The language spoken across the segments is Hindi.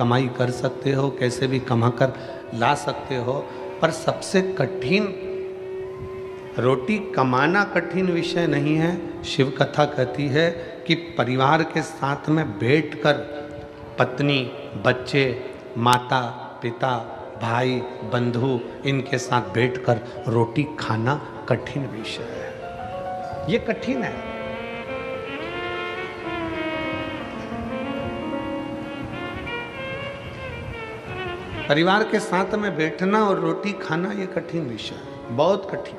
कमाई कर सकते हो, कैसे भी कमा कर ला सकते हो, पर सबसे कठिन रोटी कमाना कठिन विषय नहीं है। शिव कथा कहती है कि परिवार के साथ में बैठकर पत्नी, बच्चे, माता पिता, भाई, बंधु, इनके साथ बैठकर रोटी खाना कठिन विषय है। ये कठिन है। परिवार के साथ में बैठना और रोटी खाना ये कठिन विषय है, बहुत कठिन।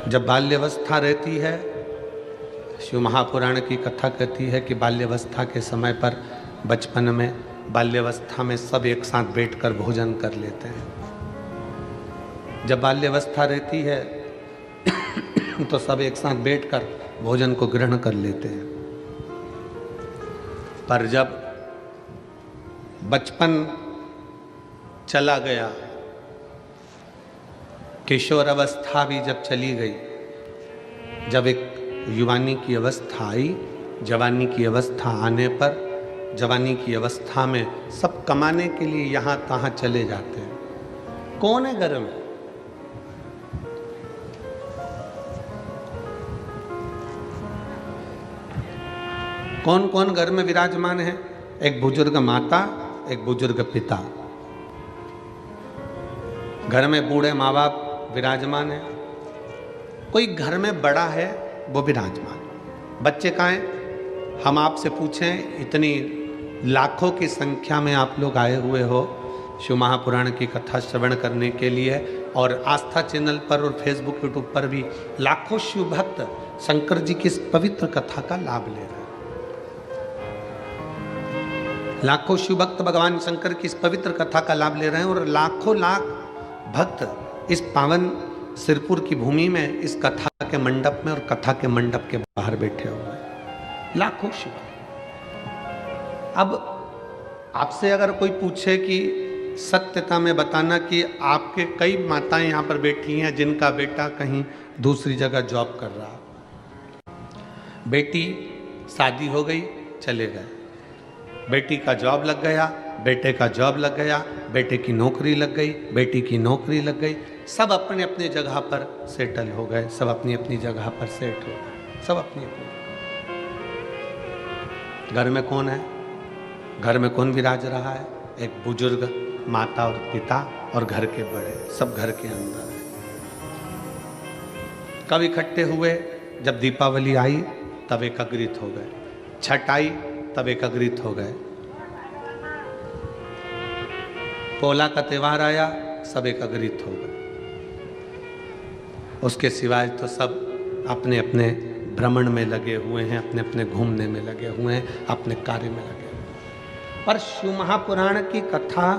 जब बाल्यावस्था रहती है, शिव महापुराण की कथा कहती है कि बाल्यावस्था के समय पर, बचपन में, बाल्यावस्था में सब एक साथ बैठकर भोजन कर लेते हैं। जब बाल्यावस्था रहती है तो सब एक साथ बैठकर भोजन को ग्रहण कर लेते हैं, पर जब बचपन चला गया, किशोर अवस्था भी जब चली गई, जब एक युवानी की अवस्था आई, जवानी की अवस्था आने पर, जवानी की अवस्था में सब कमाने के लिए यहाँ तहाँ चले जाते हैं। कौन है घर में? कौन कौन घर में विराजमान है? एक बुजुर्ग माता, एक बुजुर्ग पिता। घर में बूढ़े माँ बाप विराजमान है। कोई घर में बड़ा है वो विराजमान। बच्चे कहाँ हैं? हम आपसे पूछें, इतनी लाखों की संख्या में आप लोग आए हुए हो शिव महापुराण की कथा श्रवण करने के लिए, और आस्था चैनल पर और फेसबुक यूट्यूब पर भी लाखों शिव भक्त शंकर जी की इस पवित्र कथा का लाभ ले रहे हैं। लाखों शिव भक्त भगवान शंकर की इस पवित्र कथा का लाभ ले रहे हैं, और लाखों लाख भक्त इस पावन सिरपुर की भूमि में, इस कथा के मंडप में और कथा के मंडप के बाहर बैठे हुए हैं लाखों शिव। अब आपसे अगर कोई पूछे कि सत्यता में बताना कि आपके कई माताएं यहाँ पर बैठी हैं जिनका बेटा कहीं दूसरी जगह जॉब कर रहा, बेटी शादी हो गई, चले गए, बेटी का जॉब लग गया, बेटे का जॉब लग गया, बेटे की नौकरी लग गई, बेटी की नौकरी लग गई, सब अपने अपने जगह पर सेटल हो गए, सब अपनी अपनी जगह पर सेट हो गए, सब अपनी अपनी। घर में कौन है? घर में कौन विराज रहा है? एक बुजुर्ग माता और पिता और घर के बड़े, सब घर के अंदर है। कब इकट्ठे हुए? जब दीपावली आई तब एकत्रित हो गए, छठ आई तब एकत्रित हो गए, पोला का त्योहार आया सब एकत्रित हो गए। उसके सिवाय तो सब अपने अपने भ्रमण में लगे हुए हैं, अपने अपने घूमने में लगे हुए हैं, अपने कार्य में लगे हुए हैं। पर शिव महापुराण की कथा,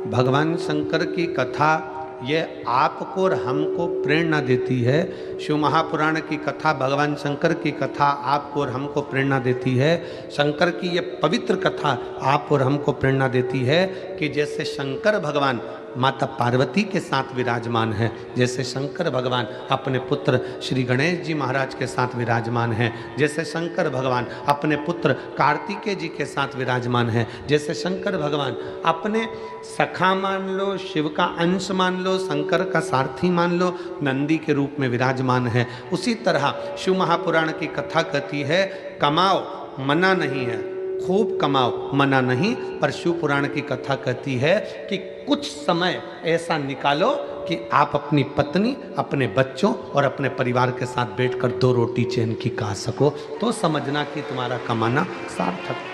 भगवान शंकर की कथा, ये आपको और हमको प्रेरणा देती है। शिव महापुराण की कथा, भगवान शंकर की कथा आपको और हमको प्रेरणा देती है। शंकर की ये पवित्र कथा आप और हमको प्रेरणा देती है कि जैसे शंकर भगवान माता पार्वती के साथ विराजमान है, जैसे शंकर भगवान अपने पुत्र श्री गणेश जी महाराज के साथ विराजमान है, जैसे शंकर भगवान अपने पुत्र कार्तिकेय जी के साथ विराजमान है, जैसे शंकर भगवान अपने सखा मान लो, शिव का अंश मान लो, शंकर का सारथी मान लो, नंदी के रूप में विराजमान है, उसी तरह शिव महापुराण की कथा कहती है कमाओ मना नहीं है, खूब कमाओ मना नहीं, पर शिव पुराण की कथा कहती है कि कुछ समय ऐसा निकालो कि आप अपनी पत्नी, अपने बच्चों और अपने परिवार के साथ बैठकर 2 रोटी चैन की खा सको, तो समझना कि तुम्हारा कमाना सार्थक है।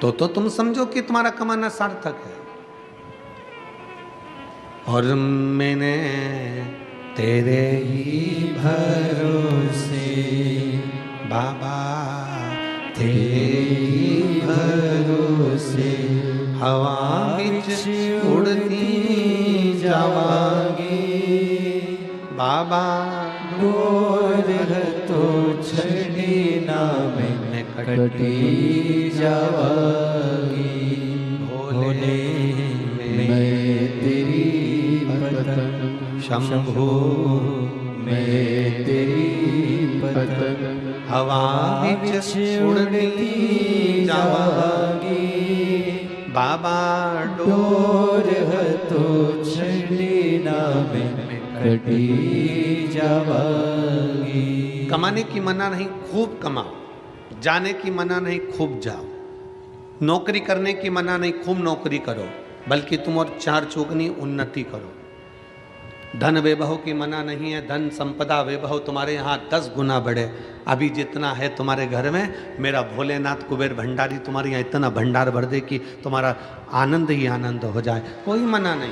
तो तुम समझो कि तुम्हारा कमाना सार्थक है। और मैंने तेरे ही भरोसे बाबा, तेरे ही भरोसे हवा विच उड़ती जावांगी बाबा, गोर तो छड़ी ना में कटी जावांगी, भोले मैं तेरी पतन, शंभो मैं तेरी पतंग हवा विच उड़ती जावागी। बाबा डोर हतो छड़ी नामे कटी जावागी। कमाने की मना नहीं, खूब कमाओ। जाने की मना नहीं, खूब जाओ। नौकरी करने की मना नहीं, खूब नौकरी करो, बल्कि तुम और चार चौगुनी उन्नति करो। धन वैभव की मना नहीं है, धन संपदा वैभव तुम्हारे यहाँ 10 गुना बढ़े। अभी जितना है तुम्हारे घर में, मेरा भोलेनाथ कुबेर भंडारी तुम्हारे यहाँ इतना भंडार भर दे कि तुम्हारा आनंद ही आनंद हो जाए। कोई मना नहीं,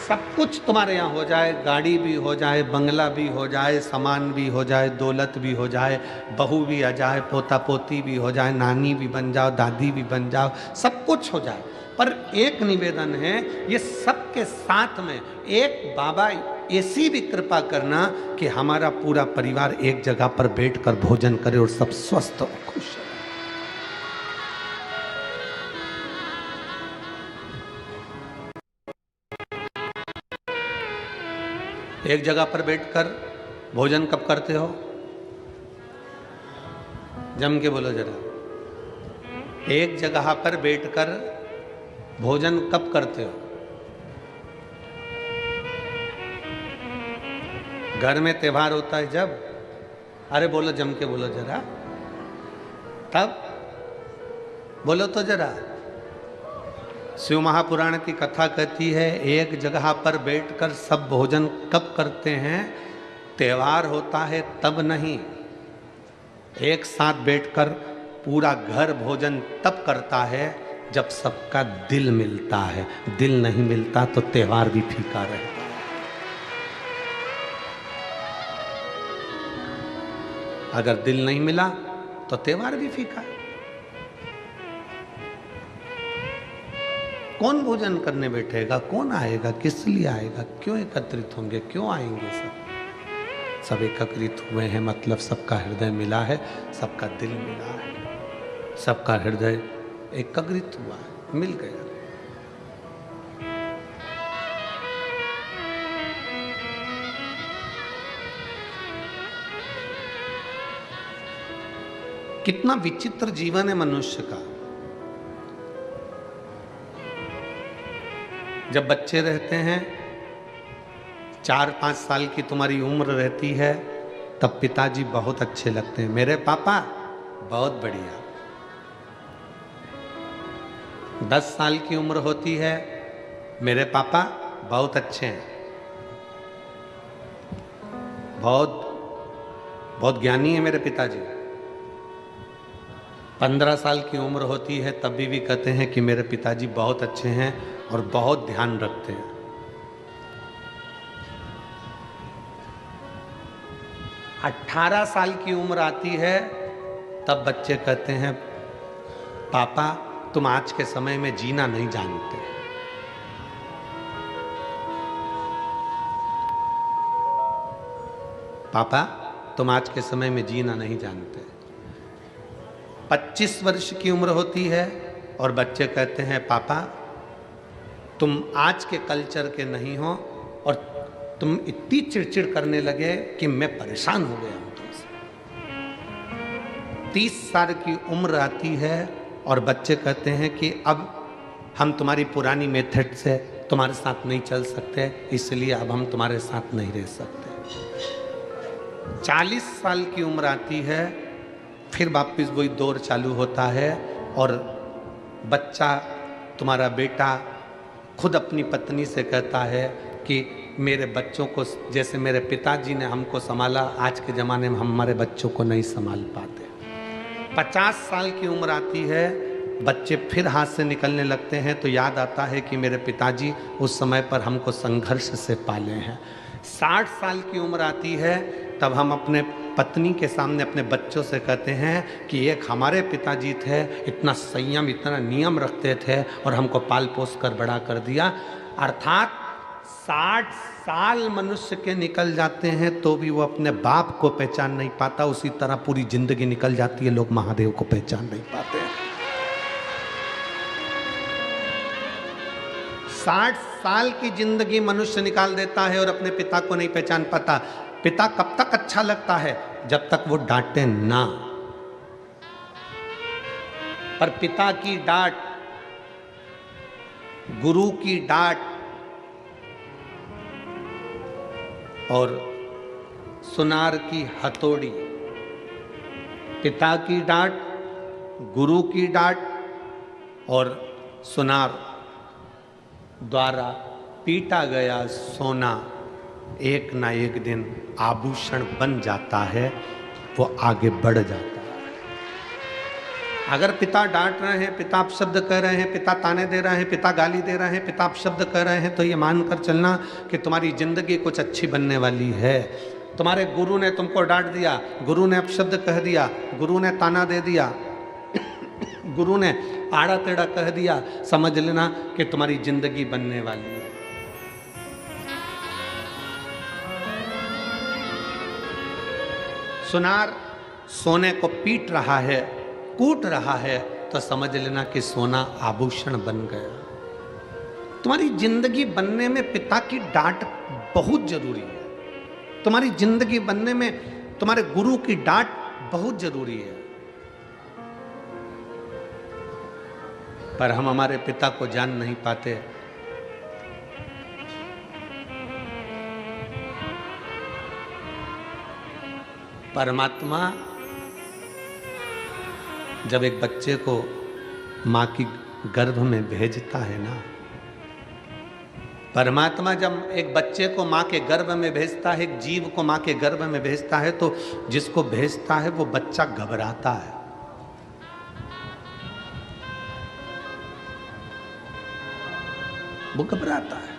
सब कुछ तुम्हारे यहाँ हो जाए। गाड़ी भी हो जाए, बंगला भी हो जाए, सामान भी हो जाए, दौलत भी हो जाए, बहू भी आ जाए, पोता पोती भी हो जाए, नानी भी बन जाओ, दादी भी बन जाओ, सब कुछ हो जाए। पर एक निवेदन है, ये सबके साथ में एक बाबा ऐसी भी कृपा करना कि हमारा पूरा परिवार एक जगह पर बैठकर भोजन करे और सब स्वस्थ और खुश रहे। एक जगह पर बैठकर भोजन कब करते हो? जम के बोलो जरा। एक जगह पर बैठकर भोजन कब करते हो? घर में त्योहार होता है जब? अरे बोलो, जम के बोलो जरा। तब बोलो तो जरा। शिव महापुराण की कथा कहती है, एक जगह पर बैठकर सब भोजन कब करते हैं? त्योहार होता है तब नहीं। एक साथ बैठकर पूरा घर भोजन तब करता है जब सबका दिल मिलता है। दिल नहीं मिलता तो त्योहार भी फीका रहता है। अगर दिल नहीं मिला तो त्योहार भी फीका है। कौन भोजन करने बैठेगा? कौन आएगा? किस लिए आएगा? क्यों एकत्रित होंगे? क्यों आएंगे? सब एकत्रित हुए हैं, मतलब सबका हृदय मिला है, सबका दिल मिला है, सबका हृदय एकत्रित हुआ है, मिल गया। कितना विचित्र जीवन है मनुष्य का। जब बच्चे रहते हैं, 4-5 साल की तुम्हारी उम्र रहती है, तब पिताजी बहुत अच्छे लगते हैं। मेरे पापा बहुत बढ़िया। 10 साल की उम्र होती है, मेरे पापा बहुत अच्छे हैं, बहुत ज्ञानी है मेरे पिताजी। 15 साल की उम्र होती है, तब भी कहते हैं कि मेरे पिताजी बहुत अच्छे हैं और बहुत ध्यान रखते हैं। 18 साल की उम्र आती है, तब बच्चे कहते हैं, पापा तुम आज के समय में जीना नहीं जानते। पापा तुम आज के समय में जीना नहीं जानते। 25 वर्ष की उम्र होती है और बच्चे कहते हैं, पापा तुम आज के कल्चर के नहीं हो और तुम इतनी चिड़चिड़ करने लगे कि मैं परेशान हो गया हूं तुमसे। 30 साल की उम्र आती है और बच्चे कहते हैं कि अब हम तुम्हारी पुरानी मेथड से तुम्हारे साथ नहीं चल सकते, इसलिए अब हम तुम्हारे साथ नहीं रह सकते। 40 साल की उम्र आती है, फिर वापिस वही दौर चालू होता है और बच्चा, तुम्हारा बेटा खुद अपनी पत्नी से कहता है कि मेरे बच्चों को जैसे मेरे पिताजी ने हमको संभाला, आज के ज़माने में हम हमारे बच्चों को नहीं संभाल पाते। 50 साल की उम्र आती है, बच्चे फिर हाथ से निकलने लगते हैं, तो याद आता है कि मेरे पिताजी उस समय पर हमको संघर्ष से पाले हैं। 60 साल की उम्र आती है, तब हम अपने पत्नी के सामने अपने बच्चों से कहते हैं कि एक हमारे पिताजी थे, इतना संयम, इतना नियम रखते थे और हमको पाल पोस कर बड़ा कर दिया। अर्थात 60 साल मनुष्य के निकल जाते हैं तो भी वो अपने बाप को पहचान नहीं पाता। उसी तरह पूरी जिंदगी निकल जाती है, लोग महादेव को पहचान नहीं पाते। 60 साल की जिंदगी मनुष्य निकाल देता है और अपने पिता को नहीं पहचान पाता। पिता कब तक अच्छा लगता है? जब तक वो डांटे ना। पर पिता की डांट, गुरु की डांट और सुनार की हथौड़ी, पिता की डांट, गुरु की डांट और सुनार द्वारा पीटा गया सोना एक ना एक दिन आभूषण बन जाता है, वो आगे बढ़ जाता है। अगर पिता डांट रहे हैं, पिता अपशब्द कह रहे हैं, पिता ताने दे रहे हैं, पिता गाली दे रहे हैं, पिता अपशब्द कह रहे हैं, तो ये मानकर चलना कि तुम्हारी जिंदगी कुछ अच्छी बनने वाली है। तुम्हारे गुरु ने तुमको डांट दिया, गुरु ने अपशब्द कह दिया, गुरु ने ताना दे दिया, गुरु ने आड़ा टेढ़ा कह दिया, समझ लेना कि तुम्हारी जिंदगी बनने वाली है। सुनार सोने को पीट रहा है, कूट रहा है, तो समझ लेना कि सोना आभूषण बन गया। तुम्हारी जिंदगी बनने में पिता की डांट बहुत जरूरी है। तुम्हारी जिंदगी बनने में तुम्हारे गुरु की डांट बहुत जरूरी है। पर हम हमारे पिता को जान नहीं पाते। परमात्मा जब एक बच्चे को मां की गर्भ में भेजता है ना, परमात्मा जब एक बच्चे को मां के गर्भ में भेजता है, एक जीव को मां के गर्भ में भेजता है, तो जिसको भेजता है वो बच्चा घबराता है। वो घबराता है।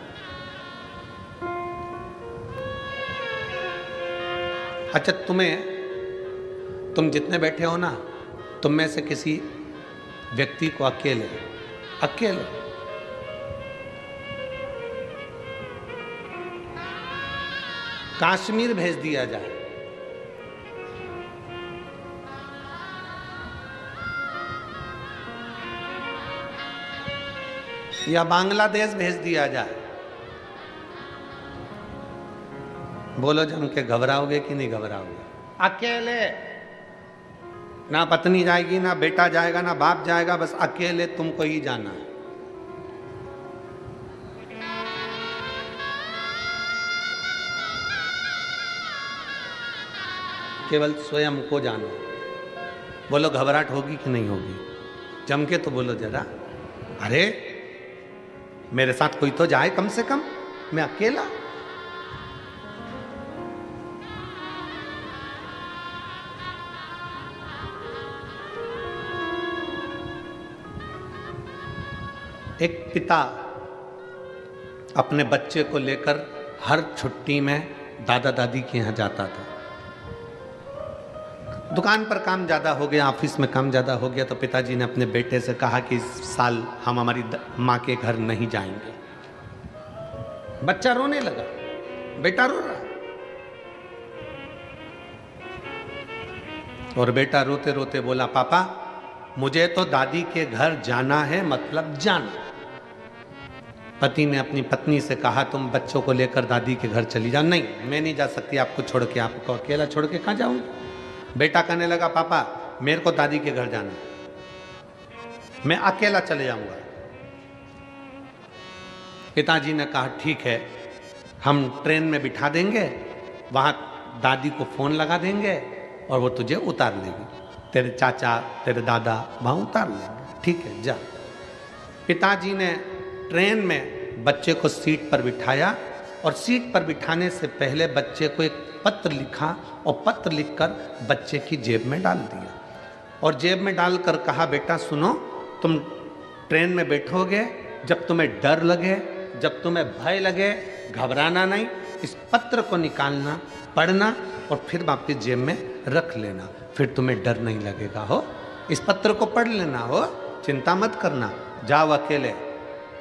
अच्छा, तुम जितने बैठे हो ना, तुम में से किसी व्यक्ति को अकेले कश्मीर भेज दिया जाए, या बांग्लादेश भेज दिया जाए, बोलो जम के घबराओगे कि नहीं घबराओगे? अकेले, ना पत्नी जाएगी, ना बेटा जाएगा, ना बाप जाएगा, बस अकेले तुमको ही जाना है। केवल स्वयं को जाना। बोलो घबराहट होगी कि नहीं होगी? जम के तो बोलो जरा। अरे मेरे साथ कोई तो जाए कम से कम, मैं अकेला। एक पिता अपने बच्चे को लेकर हर छुट्टी में दादा दादी के यहाँ जाता था। दुकान पर काम ज़्यादा हो गया, ऑफिस में काम ज़्यादा हो गया, तो पिताजी ने अपने बेटे से कहा कि इस साल हम हमारी माँ के घर नहीं जाएंगे। बच्चा रोने लगा, बेटा रो रहा, और बेटा रोते रोते बोला, पापा मुझे तो दादी के घर जाना है, मतलब जाना। पति ने अपनी पत्नी से कहा, तुम बच्चों को लेकर दादी के घर चली जाओ। नहीं, मैं नहीं जा सकती आपको छोड़ के, आपको अकेला छोड़ के कहाँ जाऊंगी? बेटा कहने लगा, पापा मेरे को दादी के घर जाना है, मैं अकेला चले जाऊंगा। पिताजी ने कहा, ठीक है, हम ट्रेन में बिठा देंगे, वहां दादी को फोन लगा देंगे और वो तुझे उतार लेगी, तेरे चाचा तेरे दादा वहां उतार लेंगे, ठीक है जा। पिताजी ने ट्रेन में बच्चे को सीट पर बिठाया, और सीट पर बिठाने से पहले बच्चे को एक पत्र लिखा, और पत्र लिखकर बच्चे की जेब में डाल दिया, और जेब में डालकर कहा, बेटा सुनो, तुम ट्रेन में बैठोगे, जब तुम्हें डर लगे, जब तुम्हें भय लगे, घबराना नहीं, इस पत्र को निकालना, पढ़ना और फिर वापस जेब में रख लेना, फिर तुम्हें डर नहीं लगेगा। हो, इस पत्र को पढ़ लेना, हो, चिंता मत करना, जाओ अकेले।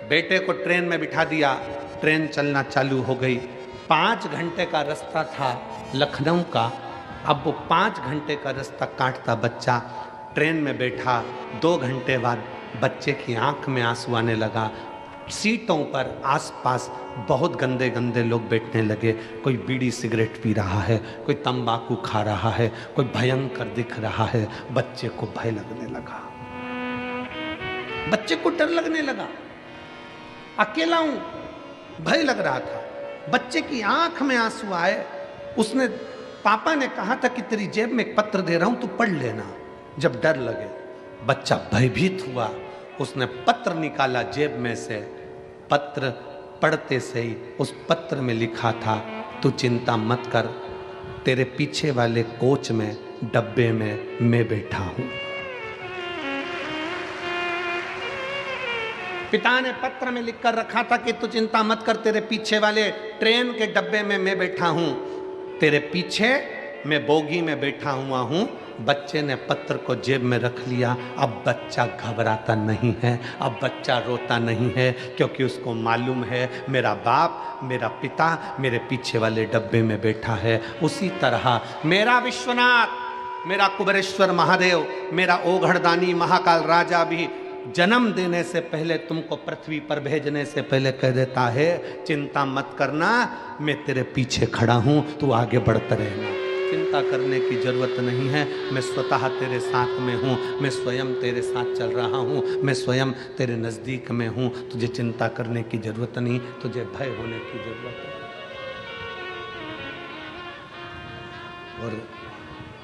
बेटे को ट्रेन में बिठा दिया, ट्रेन चलना चालू हो गई। 5 घंटे का रास्ता था लखनऊ का। अब वो 5 घंटे का रास्ता काटता बच्चा ट्रेन में बैठा। 2 घंटे बाद बच्चे की आंख में आंसू आने लगा। सीटों पर आसपास बहुत गंदे गंदे लोग बैठने लगे। कोई बीड़ी सिगरेट पी रहा है, कोई तंबाकू खा रहा है, कोई भयंकर दिख रहा है। बच्चे को भय लगने लगा, बच्चे को डर लगने लगा। अकेला हूं, भय लग रहा था। बच्चे की आंख में आंसू आए। उसने, पापा ने कहा था कि तेरी जेब में एक पत्र दे रहा हूं, तू पढ़ लेना जब डर लगे। बच्चा भयभीत हुआ, उसने पत्र निकाला जेब में से। पत्र पढ़ते से ही उस पत्र में लिखा था, तू चिंता मत कर, तेरे पीछे वाले कोच में, डब्बे में मैं बैठा हूं। पिता ने पत्र में लिखकर रखा था कि तू चिंता मत कर, तेरे पीछे वाले ट्रेन के डब्बे में मैं बैठा हूं, तेरे पीछे मैं बोगी में बैठा हुआ हूं। बच्चे ने पत्र को जेब में रख लिया। अब बच्चा घबराता नहीं है, अब बच्चा रोता नहीं है, क्योंकि उसको मालूम है मेरा बाप, मेरा पिता मेरे पीछे वाले डब्बे में बैठा है। उसी तरह मेरा विश्वनाथ, मेरा कुबेरेश्वर महादेव, मेरा ओघड़दानी महाकाल राजा भी जन्म देने से पहले, तुमको पृथ्वी पर भेजने से पहले कह देता है, चिंता मत करना, मैं तेरे पीछे खड़ा हूं, तू आगे बढ़ता रहना, चिंता करने की जरूरत नहीं है, मैं स्वतः तेरे साथ में हूं, मैं स्वयं तेरे साथ चल रहा हूं, मैं स्वयं तेरे नजदीक में हूं, तुझे चिंता करने की जरूरत नहीं, तुझे भय होने की जरूरत है। और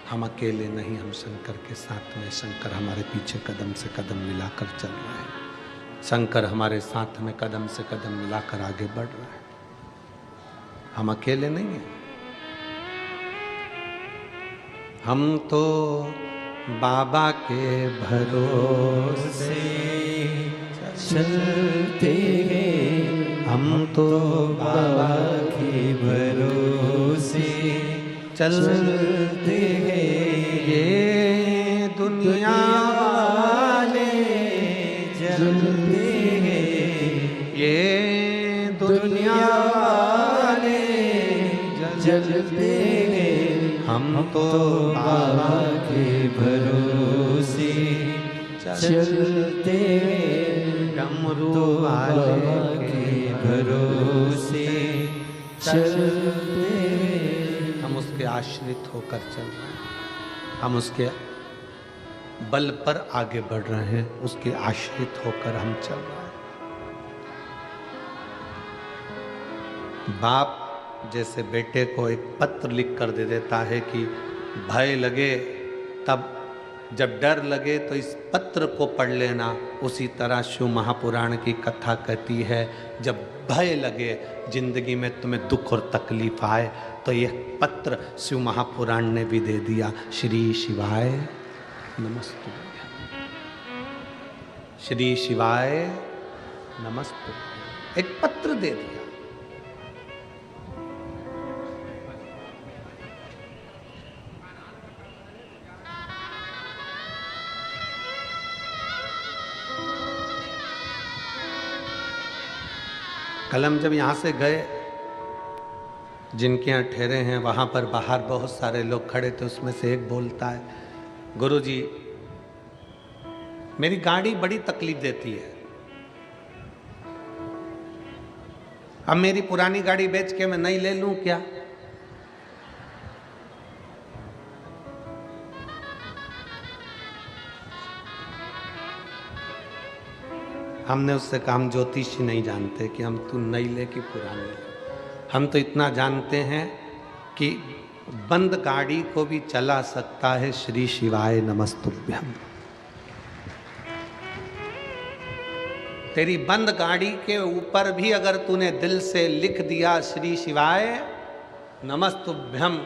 हम अकेले नहीं, हम शंकर के साथ में, शंकर हमारे पीछे कदम से कदम मिलाकर चल रहा है, शंकर हमारे साथ में कदम से कदम मिलाकर आगे बढ़ रहा है। हम अकेले नहीं हैं। हम तो बाबा के भरोसे चलते हैं, हम तो बाबा के भरोसे चलते हैं। ये दुनिया वाले जलते हैं, ये दुनिया वाले जलते हैं। हम तो बाबा के भरोसे चलते हैं, डमरू तो वाले बाबा के भरोसे चलते हैं। हम उसके आश्रित होकर चल रहे हैं, हम उसके बल पर आगे बढ़ रहे हैं, उसके आश्रित होकर हम चल रहे हैं। बाप जैसे बेटे को एक पत्र लिख कर दे देता है कि भय लगे तब, जब डर लगे तो इस पत्र को पढ़ लेना, उसी तरह शिव महापुराण की कथा कहती है, जब भय लगे, जिंदगी में तुम्हें दुख और तकलीफ आए, तो यह पत्र शिव महापुराण ने भी दे दिया। श्री शिवाय नमस्तुभ्यं, श्री शिवाय नमस्तुभ्यं, एक पत्र दे दिया। कल हम जब यहाँ से गए, जिनके यहाँ ठहरे हैं वहाँ पर बाहर बहुत सारे लोग खड़े थे, उसमें से एक बोलता है, गुरुजी मेरी गाड़ी बड़ी तकलीफ देती है, अब मेरी पुरानी गाड़ी बेच के मैं नई ले लूं क्या? हमने उससे कहा, हम ज्योतिषी नहीं जानते कि हम तू नई ले कि पुरानी ले, हम तो इतना जानते हैं कि बंद गाड़ी को भी चला सकता है श्री शिवाय नमस्तुभ्यम। तेरी बंद गाड़ी के ऊपर भी अगर तूने दिल से लिख दिया श्री शिवाय नमस्तुभ्यम,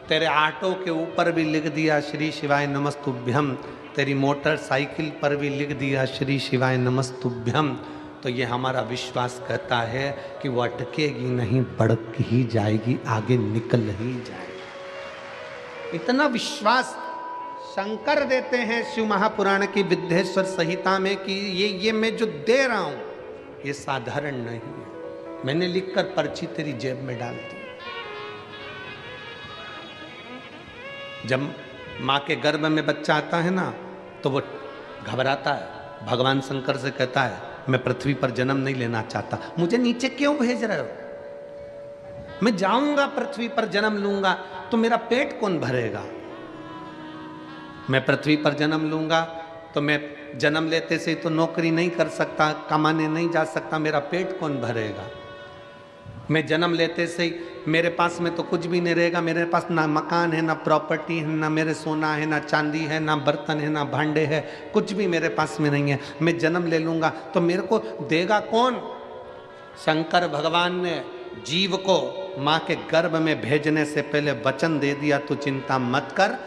तेरे ऑटो के ऊपर भी लिख दिया श्री शिवाय नमस्तुभ्यम, तेरी मोटरसाइकिल पर भी लिख दिया श्री शिवाय नमस्तुभ्यम, तो ये हमारा विश्वास कहता है कि वो अटकेगी नहीं, बढ़ ही जाएगी, आगे निकल ही जाएगी। इतना विश्वास शंकर देते हैं शिव महापुराण की विद्येश्वर संहिता में कि ये मैं जो दे रहा हूं ये साधारण नहीं है, मैंने लिखकर पर्ची तेरी जेब में डाल दी। जब माँ के गर्भ में बच्चा आता है ना, तो वो घबराता है, भगवान शंकर से कहता है मैं पृथ्वी पर जन्म नहीं लेना चाहता, मुझे नीचे क्यों भेज रहे हो? मैं जाऊंगा पृथ्वी पर जन्म लूंगा तो मेरा पेट कौन भरेगा? मैं पृथ्वी पर जन्म लूंगा तो मैं जन्म लेते से तो नौकरी नहीं कर सकता, कमाने नहीं जा सकता, मेरा पेट कौन भरेगा? मैं जन्म लेते से ही मेरे पास में तो कुछ भी नहीं रहेगा, मेरे पास ना मकान है, ना प्रॉपर्टी है, ना मेरे सोना है, ना चांदी है, ना बर्तन है, ना भांडे है, कुछ भी मेरे पास में नहीं है। मैं जन्म ले लूंगा तो मेरे को देगा कौन? शंकर भगवान ने जीव को माँ के गर्भ में भेजने से पहले वचन दे दिया, तू चिंता मत कर,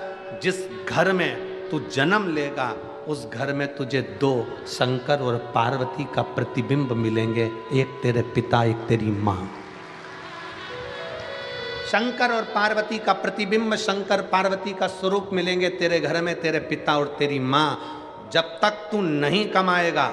जिस घर में तू जन्म लेगा उस घर में तुझे दो शंकर और पार्वती का प्रतिबिंब मिलेंगे, एक तेरे पिता, एक तेरी माँ। शंकर और पार्वती का प्रतिबिंब, शंकर पार्वती का स्वरूप मिलेंगे तेरे घर में, तेरे पिता और तेरी माँ। जब तक तू नहीं कमाएगा,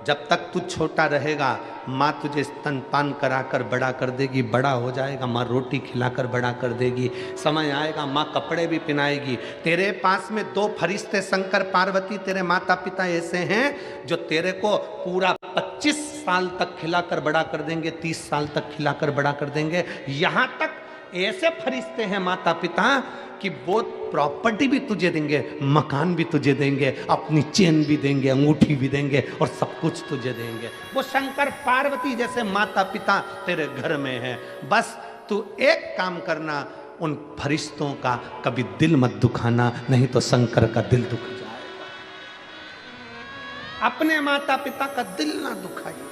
जब तक तू छोटा रहेगा, माँ तुझे स्तनपान कराकर बड़ा कर देगी, बड़ा हो जाएगा माँ रोटी खिलाकर बड़ा कर देगी, समय आएगा माँ कपड़े भी पहनाएगी। तेरे पास में दो फरिश्ते शंकर पार्वती तेरे माता पिता ऐसे हैं जो तेरे को पूरा 25 साल तक खिलाकर बड़ा कर देंगे, 30 साल तक खिलाकर बड़ा कर देंगे। यहाँ तक ऐसे फरिश्ते हैं माता पिता कि वो प्रॉपर्टी भी तुझे देंगे, मकान भी तुझे देंगे, अपनी चेन भी देंगे, अंगूठी भी देंगे और सब कुछ तुझे देंगे। वो शंकर पार्वती जैसे माता पिता तेरे घर में है। बस तू एक काम करना, उन फरिश्तों का कभी दिल मत दुखाना, नहीं तो शंकर का दिल दुख जाएगा। अपने माता पिता का दिल ना दुखाइए।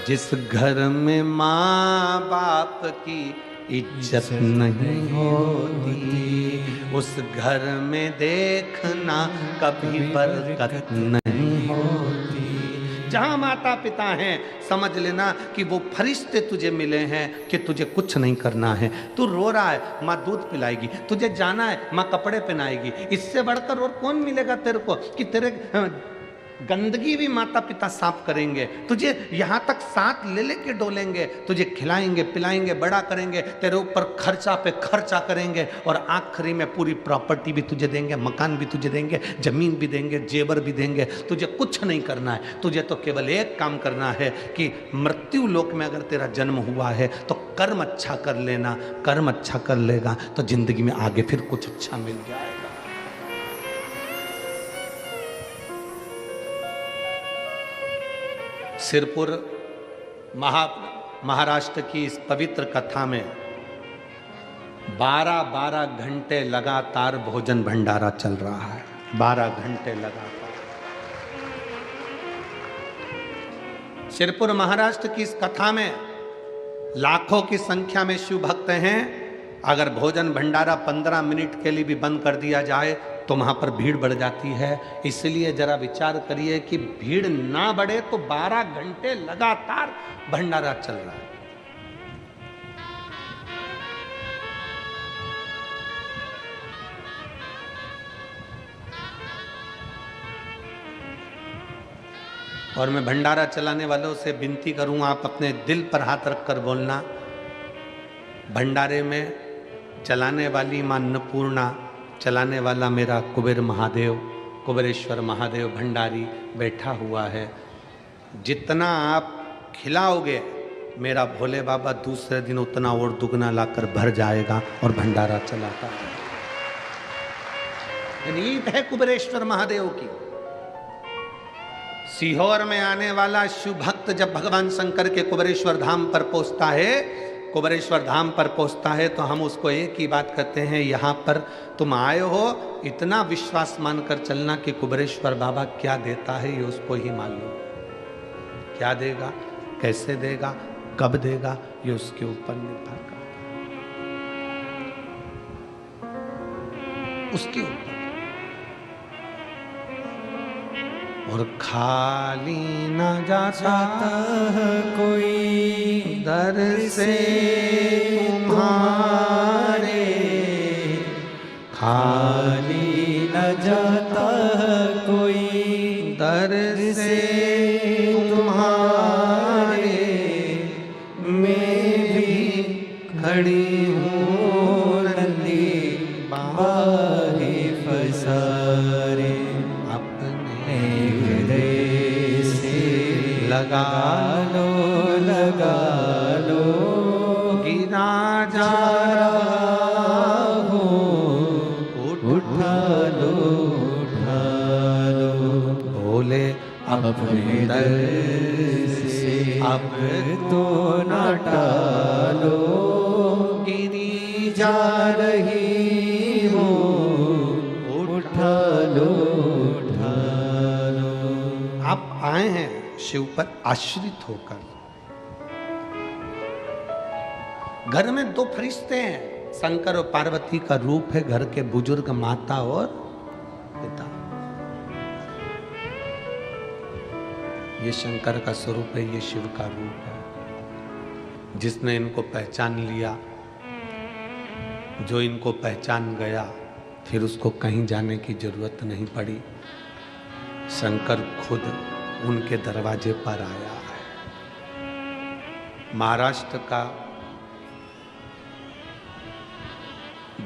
जिस घर में माँ बाप की इज्जत नहीं होती, उस घर में देखना कभी बरकत नहीं होती। जहां माता पिता हैं समझ लेना कि वो फरिश्ते तुझे मिले हैं कि तुझे कुछ नहीं करना है। तू रो रहा है, माँ दूध पिलाएगी, तुझे जाना है, माँ कपड़े पहनाएगी। इससे बढ़कर और कौन मिलेगा तेरे को कि तेरे गंदगी भी माता पिता साफ करेंगे, तुझे यहाँ तक साथ ले लेके डोलेंगे, तुझे खिलाएंगे पिलाएंगे, बड़ा करेंगे, तेरे ऊपर खर्चा पे खर्चा करेंगे और आखिरी में पूरी प्रॉपर्टी भी तुझे देंगे, मकान भी तुझे देंगे, जमीन भी देंगे, जेवर भी देंगे। तुझे कुछ नहीं करना है, तुझे तो केवल एक काम करना है कि मृत्यु लोक में अगर तेरा जन्म हुआ है तो कर्म अच्छा कर लेना। कर्म अच्छा कर लेगा तो जिंदगी में आगे फिर कुछ अच्छा मिल जाएगा। सिरपुर महाराष्ट्र की इस पवित्र कथा में 12-12 घंटे लगातार भोजन भंडारा चल रहा है। 12 घंटे लगातार। सिरपुर महाराष्ट्र की इस कथा में लाखों की संख्या में शिव भक्त हैं। अगर भोजन भंडारा 15 मिनट के लिए भी बंद कर दिया जाए तो वहाँ पर भीड़ बढ़ जाती है। इसलिए जरा विचार करिए कि भीड़ ना बढ़े तो 12 घंटे लगातार भंडारा चल रहा है। और मैं भंडारा चलाने वालों से विनती करूँगा, आप अपने दिल पर हाथ रखकर बोलना, भंडारे में चलाने वाली मां अन्नपूर्णा, चलाने वाला मेरा कुबेर महादेव, कुबेरेश्वर महादेव भंडारी बैठा हुआ है। जितना आप खिलाओगे मेरा भोले बाबा दूसरे दिन उतना और दुगना लाकर भर जाएगा और भंडारा चलाता है। रीत है कुबेरेश्वर महादेव की। सीहोर में आने वाला शिव भक्त जब भगवान शंकर के कुबेरेश्वर धाम पर पहुंचता है, कुबेरेश्वर धाम पर पहुंचता है तो हम उसको एक ही बात कहते हैं, यहाँ पर तुम आए हो, इतना विश्वास मानकर चलना कि कुबेरेश्वर बाबा क्या देता है ये उसको ही मालूम। क्या देगा, कैसे देगा, कब देगा, ये उसके ऊपर निर्भर करता है, उसके ऊपर। और खाली न जाता कोई दर से तुम्हारे, खाली न जाता कोई दर से तुम्हारे, मैं भी खड़ी हूँ नंदी बाहे फसारे, अपने हृदय लगा लो लगा लो, गिरा जा रहा हो, उठा लो उठा लो, बोले अपने दर से अब तो न टालो, गिरी जा रही हो, उठा लो उठा लो। आप आए हैं शिव पर आश्रित होकर। घर में दो फरिश्ते हैं, शंकर और पार्वती का रूप है घर के बुजुर्ग माता और पिता। ये शंकर का स्वरूप है, ये शिव का रूप है। जिसने इनको पहचान लिया, जो इनको पहचान गया, फिर उसको कहीं जाने की जरूरत नहीं पड़ी। शंकर खुद उनके दरवाजे पर आया है। महाराष्ट्र का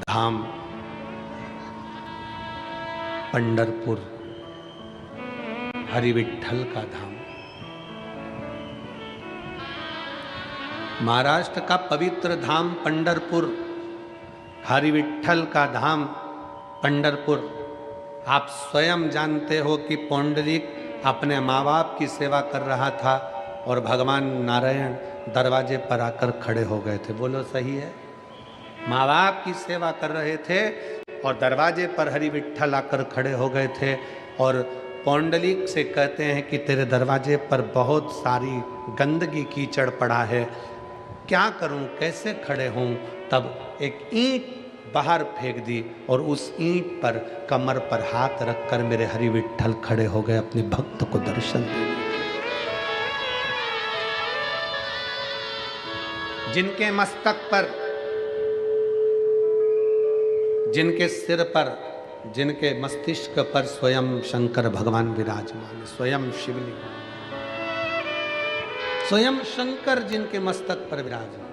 धाम पंढरपुर, हरिविठ्ठल का धाम। महाराष्ट्र का पवित्र धाम पंढरपुर, हरिविठ्ठल का धाम पंढरपुर। आप स्वयं जानते हो कि पौंडरिक अपने माँ बाप की सेवा कर रहा था और भगवान नारायण दरवाजे पर आकर खड़े हो गए थे। बोलो सही है? माँ बाप की सेवा कर रहे थे और दरवाजे पर हरिविठ्ठल आकर खड़े हो गए थे और पौंडलिक से कहते हैं कि तेरे दरवाजे पर बहुत सारी गंदगी कीचड़ पड़ा है, क्या करूं, कैसे खड़े हों। तब एक ईंट बाहर फेंक दी और उस ईंट पर कमर पर हाथ रखकर मेरे हरिविठ्ठल खड़े हो गए अपने भक्त को दर्शन देने। जिनके मस्तक पर, जिनके सिर पर, जिनके मस्तिष्क पर स्वयं शंकर भगवान विराजमान, स्वयं शिवलिंग, स्वयं शंकर जिनके मस्तक पर विराजमान।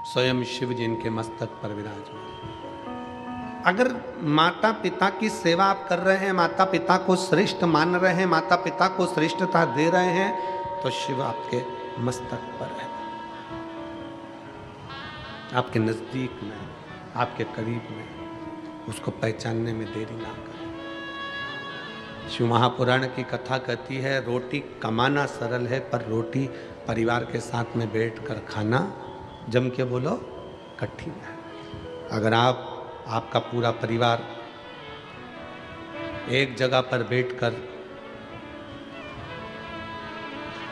स्वयं शिव जिनके मस्तक पर विराजमान। अगर माता पिता की सेवा आप कर रहे हैं, माता पिता को श्रेष्ठ मान रहे हैं, माता पिता को श्रेष्ठता दे रहे हैं, तो शिव आपके मस्तक पर है, आपके नजदीक में, आपके करीब में। उसको पहचानने में देरी ना करें। शिव महापुराण की कथा कहती है, रोटी कमाना सरल है पर रोटी परिवार के साथ में बैठकर खाना, जम के बोलो, कठिन है। अगर आपका पूरा परिवार एक जगह पर बैठकर,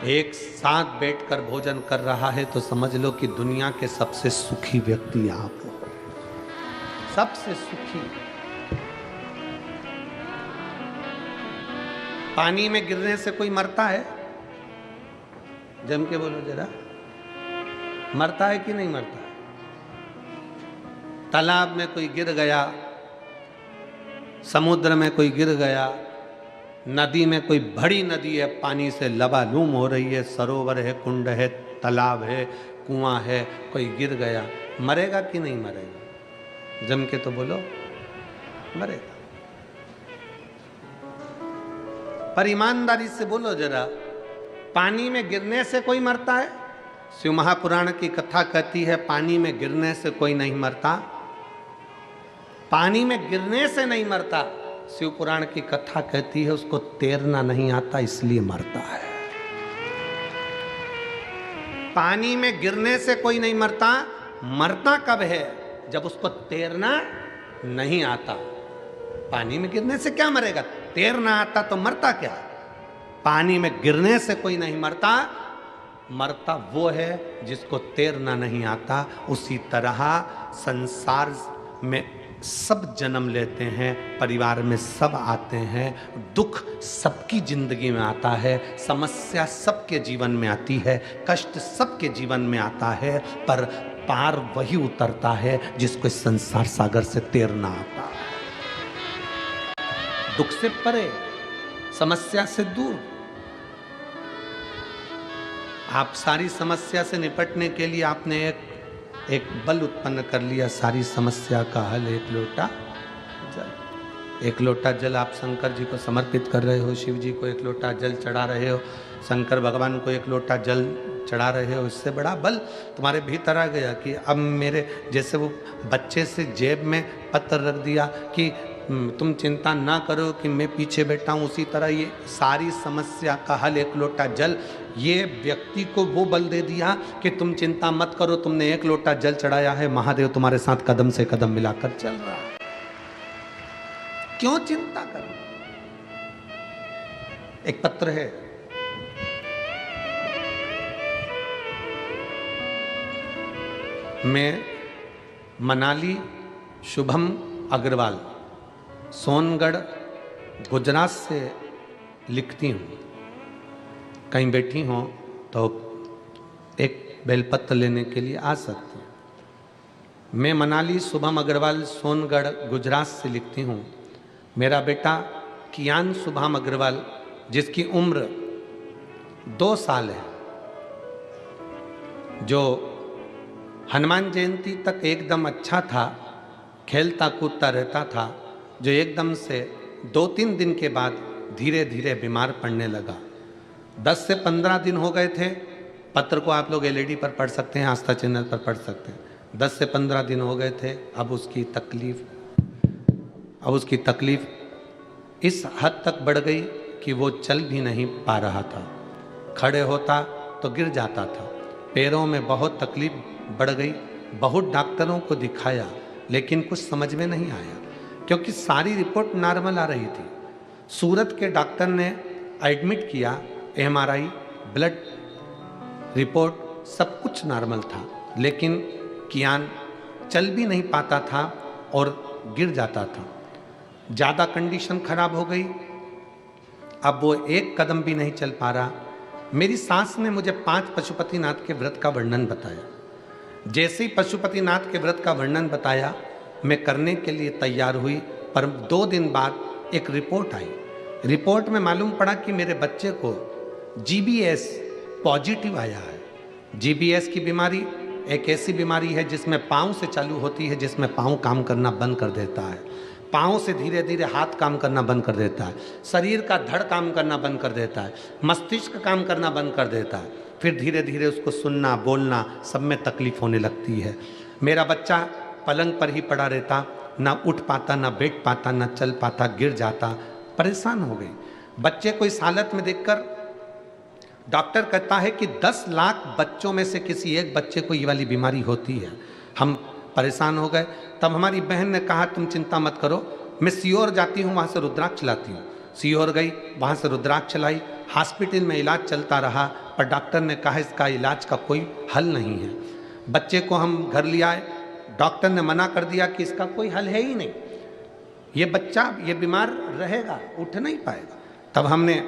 एक साथ बैठकर भोजन कर रहा है तो समझ लो कि दुनिया के सबसे सुखी व्यक्ति आप हो, सबसे सुखी। पानी में गिरने से कोई मरता है? जम के बोलो जरा, मरता है कि नहीं मरता? तालाब में कोई गिर गया, समुद्र में कोई गिर गया, नदी में कोई बड़ी नदी है, पानी से लबालूम हो रही है, सरोवर है, कुंड है, तालाब है, कुआं है, कोई गिर गया, मरेगा कि नहीं मरेगा? जम के तो बोलो, मरेगा। पर ईमानदारी से बोलो जरा, पानी में गिरने से कोई मरता है? शिव महापुराण की कथा कहती है पानी में गिरने से कोई नहीं मरता, पानी में गिरने से नहीं मरता। शिव पुराण की कथा कहती है उसको तैरना नहीं आता इसलिए मरता है। पानी में गिरने से कोई नहीं मरता, मरता कब है? जब उसको तैरना नहीं आता। पानी में गिरने से क्या मरेगा? तैरना आता तो मरता क्या? पानी में गिरने से कोई नहीं मरता, मरता वो है जिसको तैरना नहीं आता। उसी तरह संसार में सब जन्म लेते हैं, परिवार में सब आते हैं, दुख सबकी जिंदगी में आता है, समस्या सबके जीवन में आती है, कष्ट सबके जीवन में आता है, पर पार वही उतरता है जिसको संसार सागर से तैरना आता है। दुख से परे, समस्या से दूर। आप सारी समस्या से निपटने के लिए आपने एक एक बल उत्पन्न कर लिया, सारी समस्या का हल एक लोटा जल। एक लोटा जल आप शंकर जी को समर्पित कर रहे हो, शिव जी को एक लोटा जल चढ़ा रहे हो, शंकर भगवान को एक लोटा जल चढ़ा रहे हो। इससे बड़ा बल तुम्हारे भीतर आ गया कि अब मेरे, जैसे वो बच्चे से जेब में पत्र रख दिया कि तुम चिंता ना करो कि मैं पीछे बैठा हूँ, उसी तरह ये सारी समस्या का हल एक लोटा जल, ये व्यक्ति को वो बल दे दिया कि तुम चिंता मत करो, तुमने एक लोटा जल चढ़ाया है, महादेव तुम्हारे साथ कदम से कदम मिलाकर चल रहा है, क्यों चिंता करो। एक पत्र है, मैं मनाली शुभम अग्रवाल सोनगढ़ गुजरात से लिखती हूँ, कहीं बैठी हो तो एक बेलपत्र लेने के लिए आ सकती हैं। मैं मनाली शुभम अग्रवाल सोनगढ़ गुजरात से लिखती हूँ। मेरा बेटा कियान शुभम अग्रवाल, जिसकी उम्र 2 साल है, जो हनुमान जयंती तक एकदम अच्छा था, खेलता कूदता रहता था, जो एकदम से 2-3 दिन के बाद धीरे धीरे बीमार पड़ने लगा। 10 से 15 दिन हो गए थे। पत्र को आप लोग एलईडी पर पढ़ सकते हैं, आस्था चैनल पर पढ़ सकते हैं। 10 से 15 दिन हो गए थे। अब उसकी तकलीफ इस हद तक बढ़ गई कि वो चल भी नहीं पा रहा था। खड़े होता तो गिर जाता था। पैरों में बहुत तकलीफ बढ़ गई। बहुत डॉक्टरों को दिखाया, लेकिन कुछ समझ में नहीं आया, क्योंकि सारी रिपोर्ट नॉर्मल आ रही थी। सूरत के डॉक्टर ने एडमिट किया, एमआरआई, ब्लड रिपोर्ट सब कुछ नॉर्मल था, लेकिन कियान चल भी नहीं पाता था और गिर जाता था। ज़्यादा कंडीशन खराब हो गई। अब वो एक कदम भी नहीं चल पा रहा। मेरी सास ने मुझे 5 पशुपतिनाथ के व्रत का वर्णन बताया। जैसे ही पशुपतिनाथ के व्रत का वर्णन बताया, मैं करने के लिए तैयार हुई, पर 2 दिन बाद एक रिपोर्ट आई। रिपोर्ट में मालूम पड़ा कि मेरे बच्चे को GBS पॉजिटिव आया है। GBS की बीमारी एक ऐसी बीमारी है जिसमें पाँव से चालू होती है, जिसमें पाँव काम करना बंद कर देता है, पाँव से धीरे धीरे हाथ काम करना बंद कर देता है, शरीर का धड़ काम करना बंद कर देता है, मस्तिष्क काम करना बंद कर देता है, फिर धीरे धीरे उसको सुनना बोलना सब में तकलीफ होने लगती है। मेरा बच्चा पलंग पर ही पड़ा रहता, ना उठ पाता, ना बैठ पाता, ना चल पाता, गिर जाता। परेशान हो गई। बच्चे को इस हालत में देखकर डॉक्टर कहता है कि 10 लाख बच्चों में से किसी एक बच्चे को ये वाली बीमारी होती है। हम परेशान हो गए। तब हमारी बहन ने कहा तुम चिंता मत करो, मैं सीहोर जाती हूँ, वहाँ से रुद्राक्ष लाती हूँ। सीहोर गई, वहाँ से रुद्राक्ष लाई। हॉस्पिटल में इलाज चलता रहा, पर डॉक्टर ने कहा इसका इलाज का कोई हल नहीं है। बच्चे को हम घर ले आए। डॉक्टर ने मना कर दिया कि इसका कोई हल है ही नहीं, ये बच्चा ये बीमार रहेगा, उठ नहीं पाएगा। तब हमने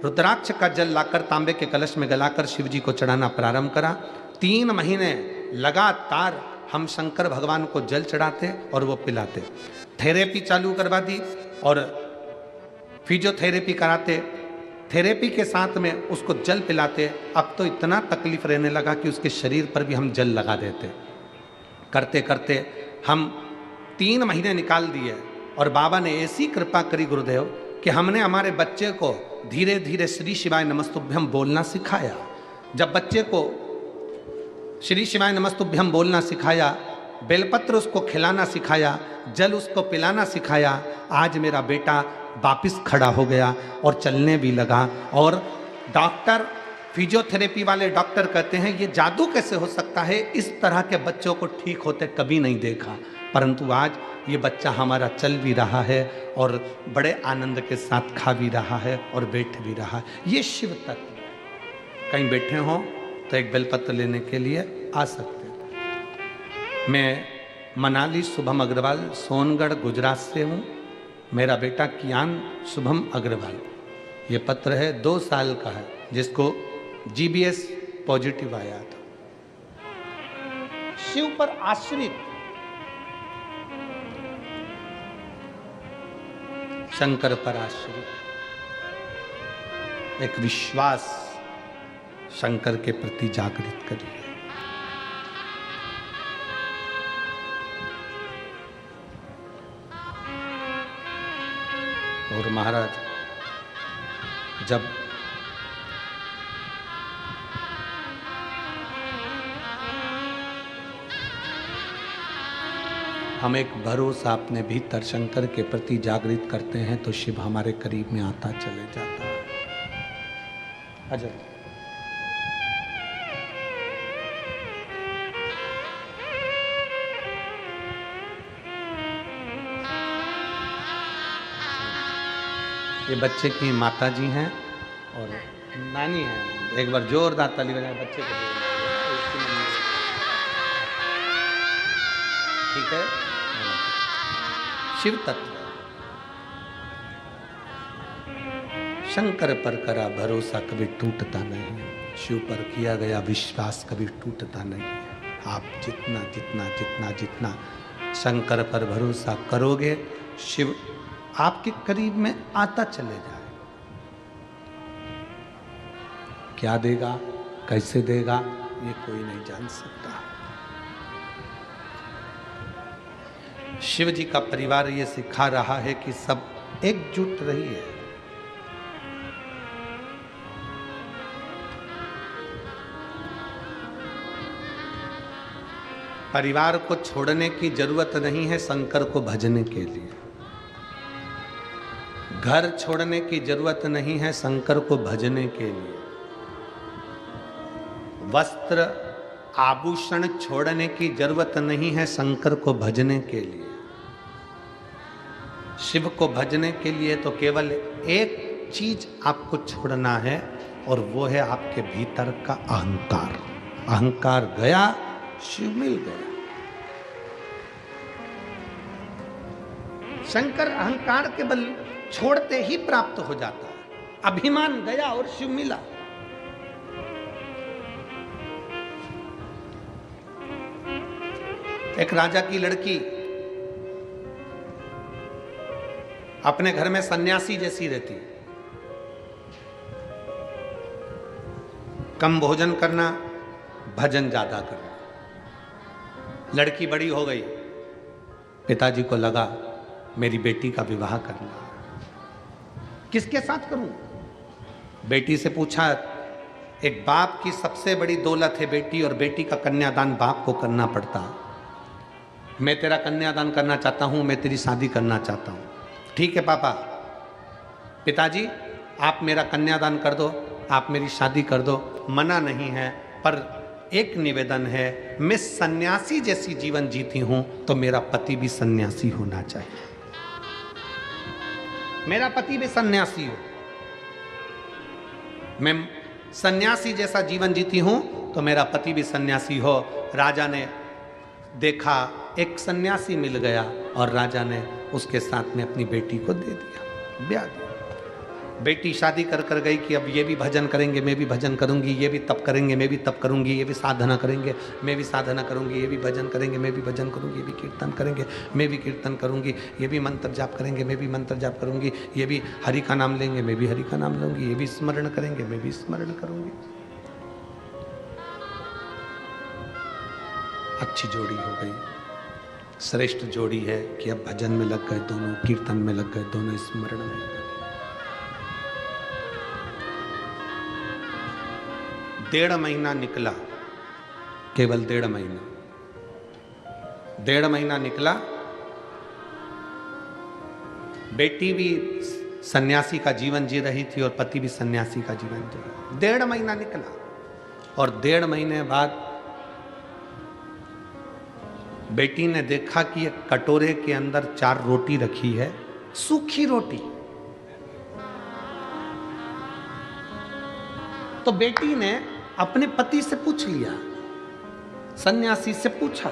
रुद्राक्ष का जल लाकर तांबे के कलश में गलाकर शिव जी को चढ़ाना प्रारंभ करा। 3 महीने लगातार हम शंकर भगवान को जल चढ़ाते और वो पिलाते। थेरेपी चालू करवा दी और फिजियोथेरेपी कराते। थेरेपी के साथ में उसको जल पिलाते। अब तो इतना तकलीफ रहने लगा कि उसके शरीर पर भी हम जल लगा देते। करते करते हम 3 महीने निकाल दिए और बाबा ने ऐसी कृपा करी गुरुदेव कि हमने हमारे बच्चे को धीरे धीरे श्री शिवाय नमस्तुभ्यम बोलना सिखाया। जब बच्चे को श्री शिवाय नमस्तुभ्यम बोलना सिखाया, बेलपत्र उसको खिलाना सिखाया, जल उसको पिलाना सिखाया, आज मेरा बेटा वापिस खड़ा हो गया और चलने भी लगा। और डॉक्टर, फिजियोथेरेपी वाले डॉक्टर कहते हैं ये जादू कैसे हो सकता है, इस तरह के बच्चों को ठीक होते कभी नहीं देखा। परंतु आज ये बच्चा हमारा चल भी रहा है और बड़े आनंद के साथ खा भी रहा है और बैठ भी रहा है। ये शिव तत्व। कहीं बैठे हो तो एक बेलपत्र लेने के लिए आ सकते हैं। मैं मनाली शुभम अग्रवाल सोनगढ़ गुजरात से हूँ। मेरा बेटा कियान शुभम अग्रवाल, ये पत्र है 2 साल का है, जिसको GBS पॉजिटिव आया था। शिव पर आश्रित शंकर पर आश्रित एक विश्वास शंकर के प्रति जागृत करिए। और महाराज जब हम एक भरोसा अपने भीतर शंकर के प्रति जागृत करते हैं तो शिव हमारे करीब में आता चले जाता है। अजय ये बच्चे की माता जी हैं और नानी हैं। एक बार जोरदार ताली बजाएं बच्चे को। ठीक है। शिव तत्व शंकर पर करा भरोसा कभी टूटता नहीं, शिव पर किया गया विश्वास कभी टूटता नहीं है। आप जितना जितना जितना जितना शंकर पर भरोसा करोगे शिव आपके करीब में आता चले जाए। क्या देगा कैसे देगा ये कोई नहीं जान सकता। शिव जी का परिवार ये सिखा रहा है कि सब एकजुट रहिए। परिवार को छोड़ने की जरूरत नहीं है शंकर को भजने के लिए। घर छोड़ने की जरूरत नहीं है शंकर को भजने के लिए। वस्त्र आभूषण छोड़ने की जरूरत नहीं है शंकर को भजने के लिए। शिव को भजने के लिए तो केवल एक चीज आपको छोड़ना है और वो है आपके भीतर का अहंकार। अहंकार गया शिव मिल गया। शंकर अहंकार के बल छोड़ते ही प्राप्त हो जाता है। अभिमान गया और शिव मिला। एक राजा की लड़की अपने घर में सन्यासी जैसी रहती, कम भोजन करना, भजन ज्यादा करना। लड़की बड़ी हो गई, पिताजी को लगा मेरी बेटी का विवाह करना, किसके साथ करूं? बेटी से पूछा। एक बाप की सबसे बड़ी दौलत है बेटी, और बेटी का कन्यादान बाप को करना पड़ता। मैं तेरा कन्यादान करना चाहता हूं, मैं तेरी शादी करना चाहता हूं। ठीक है पापा, पिताजी आप मेरा कन्यादान कर दो, आप मेरी शादी कर दो, मना नहीं है, पर एक निवेदन है, मैं सन्यासी जैसी जीवन जीती हूं तो मेरा पति भी सन्यासी होना चाहिए। मेरा पति भी सन्यासी हो। मैं सन्यासी जैसा जीवन जीती हूं तो मेरा पति भी सन्यासी हो। राजा ने देखा एक सन्यासी मिल गया और राजा ने उसके साथ में अपनी बेटी को दे दिया, ब्याह दिया। बेटी शादी कर कर गई कि अब ये भी भजन करेंगे, मैं भी भजन करूंगी, ये भी तप करेंगे, मैं भी तप करूंगी, ये भी साधना करेंगे, मैं भी साधना करूंगी, ये भी भजन करेंगे, मैं भी भजन करूंगी, ये भी कीर्तन करेंगे, मैं भी कीर्तन करूंगी, ये भी मंत्र जाप करेंगे, मैं भी मंत्र जाप करूंगी, ये भी हरि का नाम लेंगे, मैं भी हरि का नाम लूंगी, ये भी स्मरण करेंगे, मैं भी स्मरण करूंगी। अच्छी जोड़ी हो गई, श्रेष्ठ जोड़ी है कि अब भजन में लग गए दोनों, कीर्तन में लग गए दोनों, स्मरण में लग गए। 1.5 महीना निकला, केवल 1.5 महीना, 1.5 महीना निकला। बेटी भी सन्यासी का जीवन जी रही थी और पति भी सन्यासी का जीवन जी रहा। 1.5 महीना निकला और 1.5 महीने बाद बेटी ने देखा कि एक कटोरे के अंदर 4 रोटी रखी है, सूखी रोटी। तो बेटी ने अपने पति से पूछ लिया, सन्यासी से पूछा,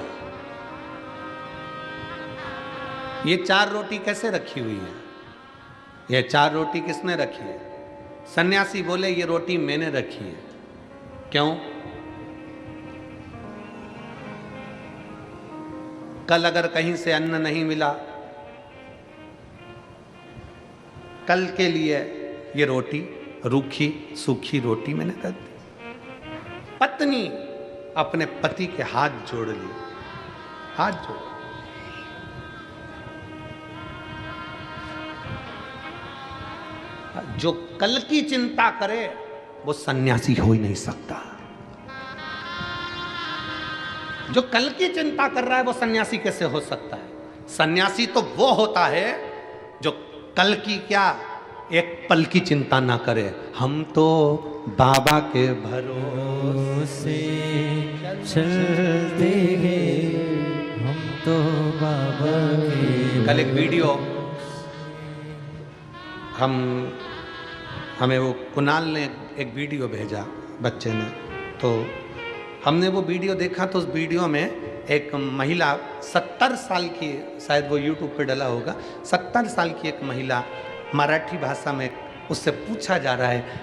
ये 4 रोटी कैसे रखी हुई है? ये 4 रोटी किसने रखी है? सन्यासी बोले, ये रोटी मैंने रखी है। क्यों? कल अगर कहीं से अन्न नहीं मिला, कल के लिए ये रोटी, रूखी सूखी रोटी मैंने रख दी। पत्नी अपने पति के हाथ जोड़ ली, हाथ जोड़। जो कल की चिंता करे वो सन्यासी हो ही नहीं सकता। जो कल की चिंता कर रहा है वो सन्यासी कैसे हो सकता है? सन्यासी तो वो होता है जो कल की क्या, एक पल की चिंता ना करे। हम तो बाबा के भरोसे चलते हैं, हम तो बाबा के। कल एक वीडियो हमें वो कुणाल ने एक वीडियो भेजा बच्चे ने, तो हमने वो वीडियो देखा। तो उस वीडियो में एक महिला 70 साल की, शायद वो यूट्यूब पे डला होगा, 70 साल की एक महिला मराठी भाषा में उससे पूछा जा रहा है,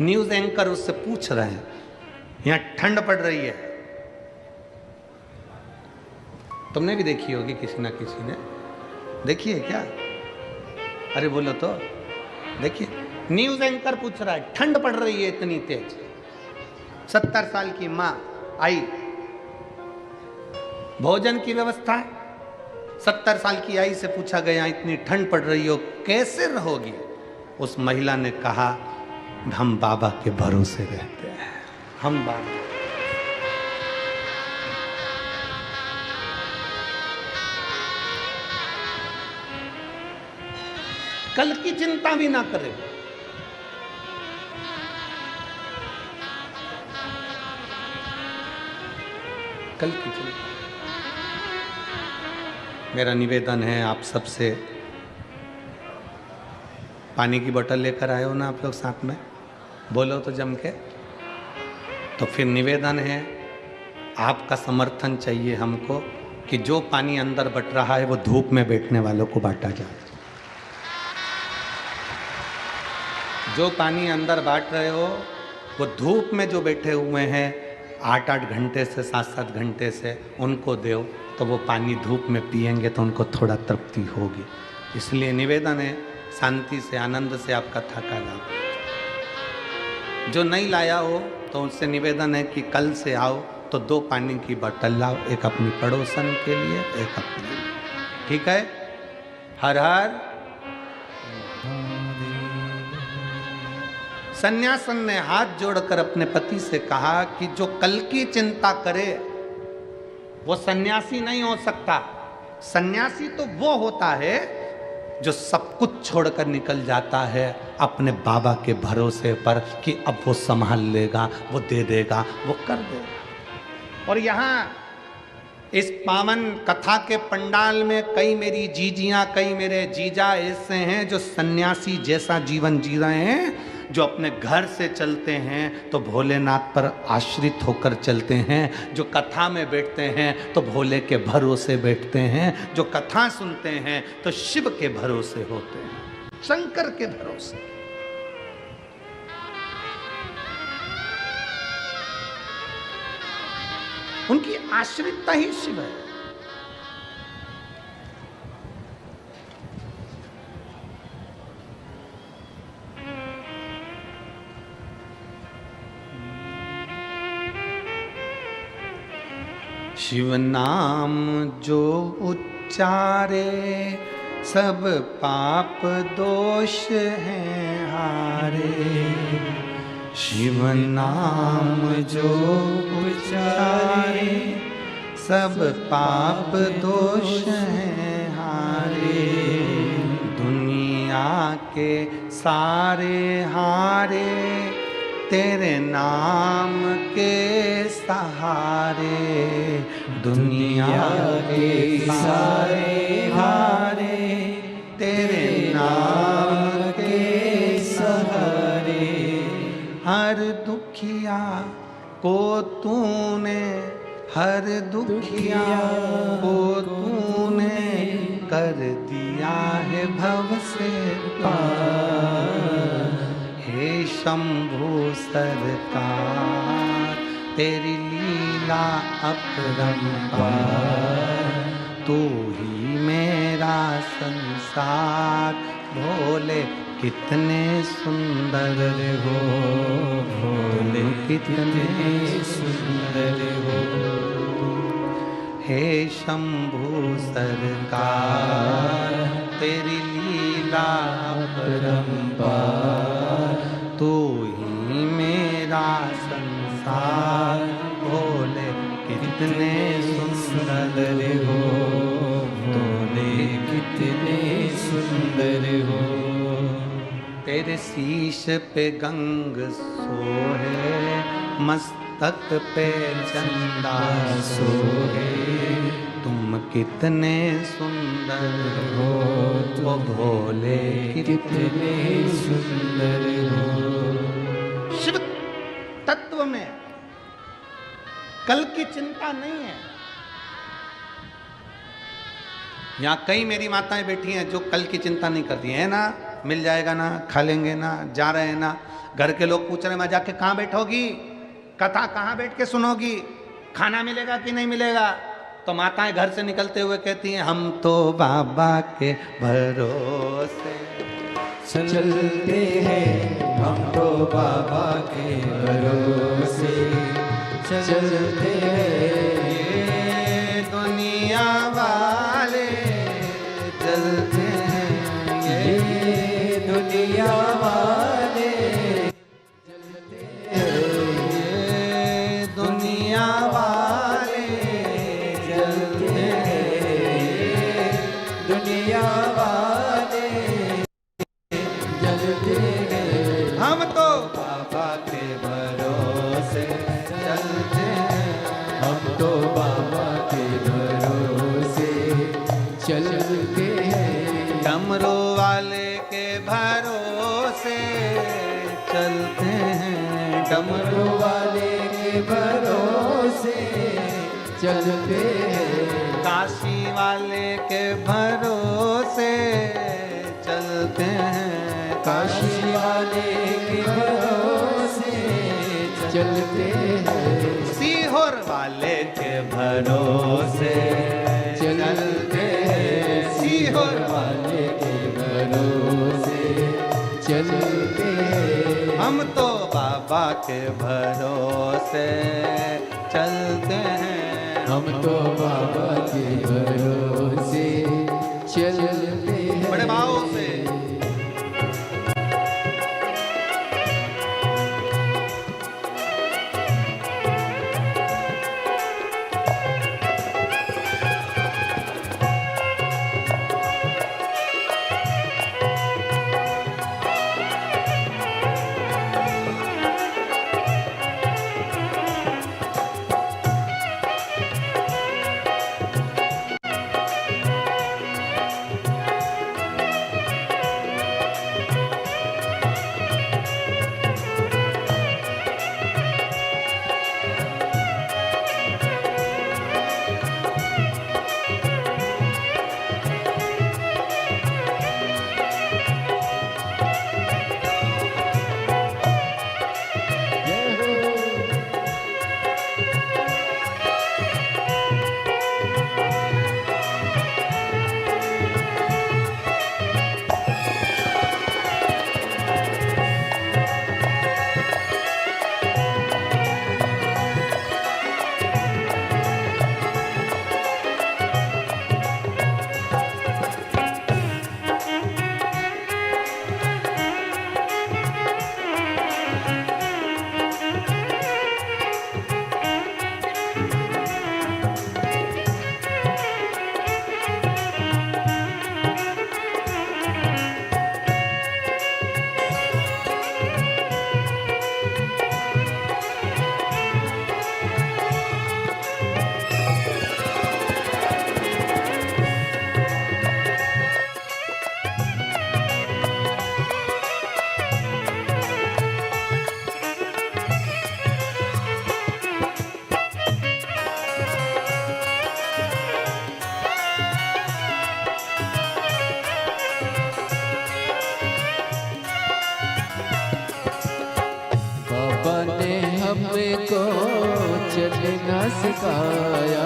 न्यूज़ एंकर उससे पूछ रहे हैं, यहाँ ठंड पड़ रही है। तुमने भी देखी होगी, किसी ना किसी ने देखी है क्या? अरे बोलो तो। देखिए, न्यूज़ एंकर पूछ रहा है, ठंड पड़ रही है इतनी तेज। 70 साल की माँ आई, भोजन की व्यवस्था है। 70 साल की आई से पूछा गया, इतनी ठंड पड़ रही हो, कैसे रहोगी? उस महिला ने कहा, हम बाबा के भरोसे रहते हैं, हम बाबा। कल की चिंता भी ना करें। कल की चिंता। मेरा निवेदन है आप सबसे, पानी की बोतल लेकर आए हो ना आप लोग साथ में, बोलो तो जम के। तो फिर निवेदन है, आपका समर्थन चाहिए हमको कि जो पानी अंदर बट रहा है वो धूप में बैठने वालों को बांटा जाए। जो पानी अंदर बांट रहे हो वो धूप में जो बैठे हुए हैं 8-8 घंटे से 7-7 घंटे से, उनको दो, तो वो पानी धूप में पिएंगे तो उनको थोड़ा तृप्ति होगी। इसलिए निवेदन है, शांति से, आनंद से आप कथा का लाभ। जो नहीं लाया हो तो उससे निवेदन है कि कल से आओ तो 2 पानी की बोतल लाओ, एक अपनी पड़ोसन के लिए, एक अपने लिए। ठीक है? हर हर। सन्यासन ने हाथ जोड़कर अपने पति से कहा कि जो कल की चिंता करे वो सन्यासी नहीं हो सकता। सन्यासी तो वो होता है जो सब कुछ छोड़कर निकल जाता है अपने बाबा के भरोसे पर कि अब वो संभाल लेगा, वो दे देगा, वो कर देगा। और यहाँ इस पावन कथा के पंडाल में कई मेरी जीजियाँ, कई मेरे जीजा ऐसे हैं जो सन्यासी जैसा जीवन जी रहे हैं, जो अपने घर से चलते हैं तो भोलेनाथ पर आश्रित होकर चलते हैं, जो कथा में बैठते हैं तो भोले के भरोसे बैठते हैं, जो कथा सुनते हैं तो शिव के भरोसे होते हैं, शंकर के भरोसे। उनकी आश्रितता ही शिव है। शिव नाम जो उच्चारे सब पाप दोष हैं हारे। शिव नाम जो उच्चारे सब पाप दोष हैं हारे। दुनिया के सारे हारे तेरे नाम के सहारे। दुनिया के सारे हारे तेरे नाम के सहारे। हर दुखिया को तूने, हर दुखिया को तूने कर दिया है भव से पार। हे शंभु सरकार तेरी लीला अपरंपार। तू ही मेरा संसार। भोले कितने सुंदर हो, भोले कितने सुंदर हो। हे शंभु सरकार तेरी लीला अपरंपार। पार, तू ही मेरा संसार, भोले कितने सुंदर हो, भोले कितने सुंदर हो। तेरे शीश पे गंग सोहे, मस्तक पे चंदा सोहे, तुम कितने सुंदर हो, तो भोले कितने सुंदर हो। शिव तत्व में कल की चिंता नहीं है। यहाँ कई मेरी माताएं बैठी हैं जो कल की चिंता नहीं करती है ना, मिल जाएगा ना, खा लेंगे ना, जा रहे हैं ना। घर के लोग पूछ रहे हैं मैं जाके कहाँ बैठोगी, कथा कहाँ बैठ के सुनोगी, खाना मिलेगा कि नहीं मिलेगा। तो माताएं घर से निकलते हुए कहती हैं हम तो बाबा के भरोसे चलते हैं, हम तो बाबा के भरोसे चलते हैं। ये दुनिया वाले चलते हैं, ये दुनिया वाले ये दुनिया वाले चलते हैं, दुनिया वाले चलते हैं। हम तो बाबा के भरोसे चलते हैं, हम तो बाबा के भरोसे चलते हैं। डमरू वाले के भरोसे चलते हैं, डमरू वाले के भरोसे चलते हैं। काशी वाले के भरोसे चलते हैं, काशी वाले के भरोसे चलते हैं। सीहोर वाले के भरोसे चलते हैं, सीहोर वाले के भरोसे चलते हैं। हम तो बाबा के भरोसे चलते हैं, हम तो बाबा के भरोसे चलते हैं। बड़े भाव से हमको चलना सिखाया,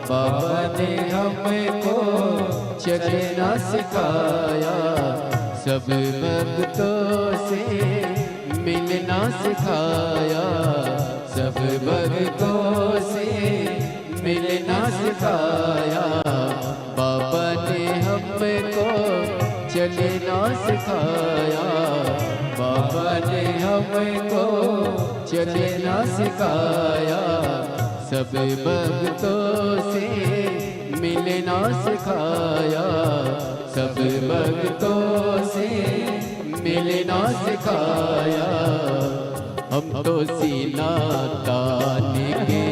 बाबा ने हमको चलना सिखाया, सब भक्तों से मिलना सिखाया, सब भक्तों से मिलना सिखाया, बाबा ने हमको चलना सिखाया, बाबा ने हमको चलना सिखाया, सब भक्तों से मिलना सिखाया, सब भक्तों से मिलना सिखाया। हम तो सीना तान के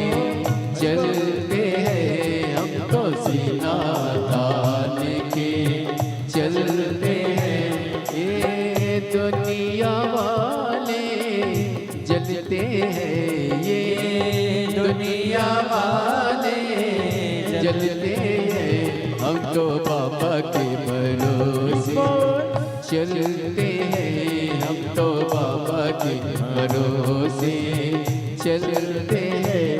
चलते हैं, हम तो सीना तान के चलते हैं। ये दुनिया वाले जलते हैं, ये दुनिया वाले जलते हैं। हम तो बाबा के भरोसे चलते हैं, हम तो बाबा के भरोसे चलते हैं।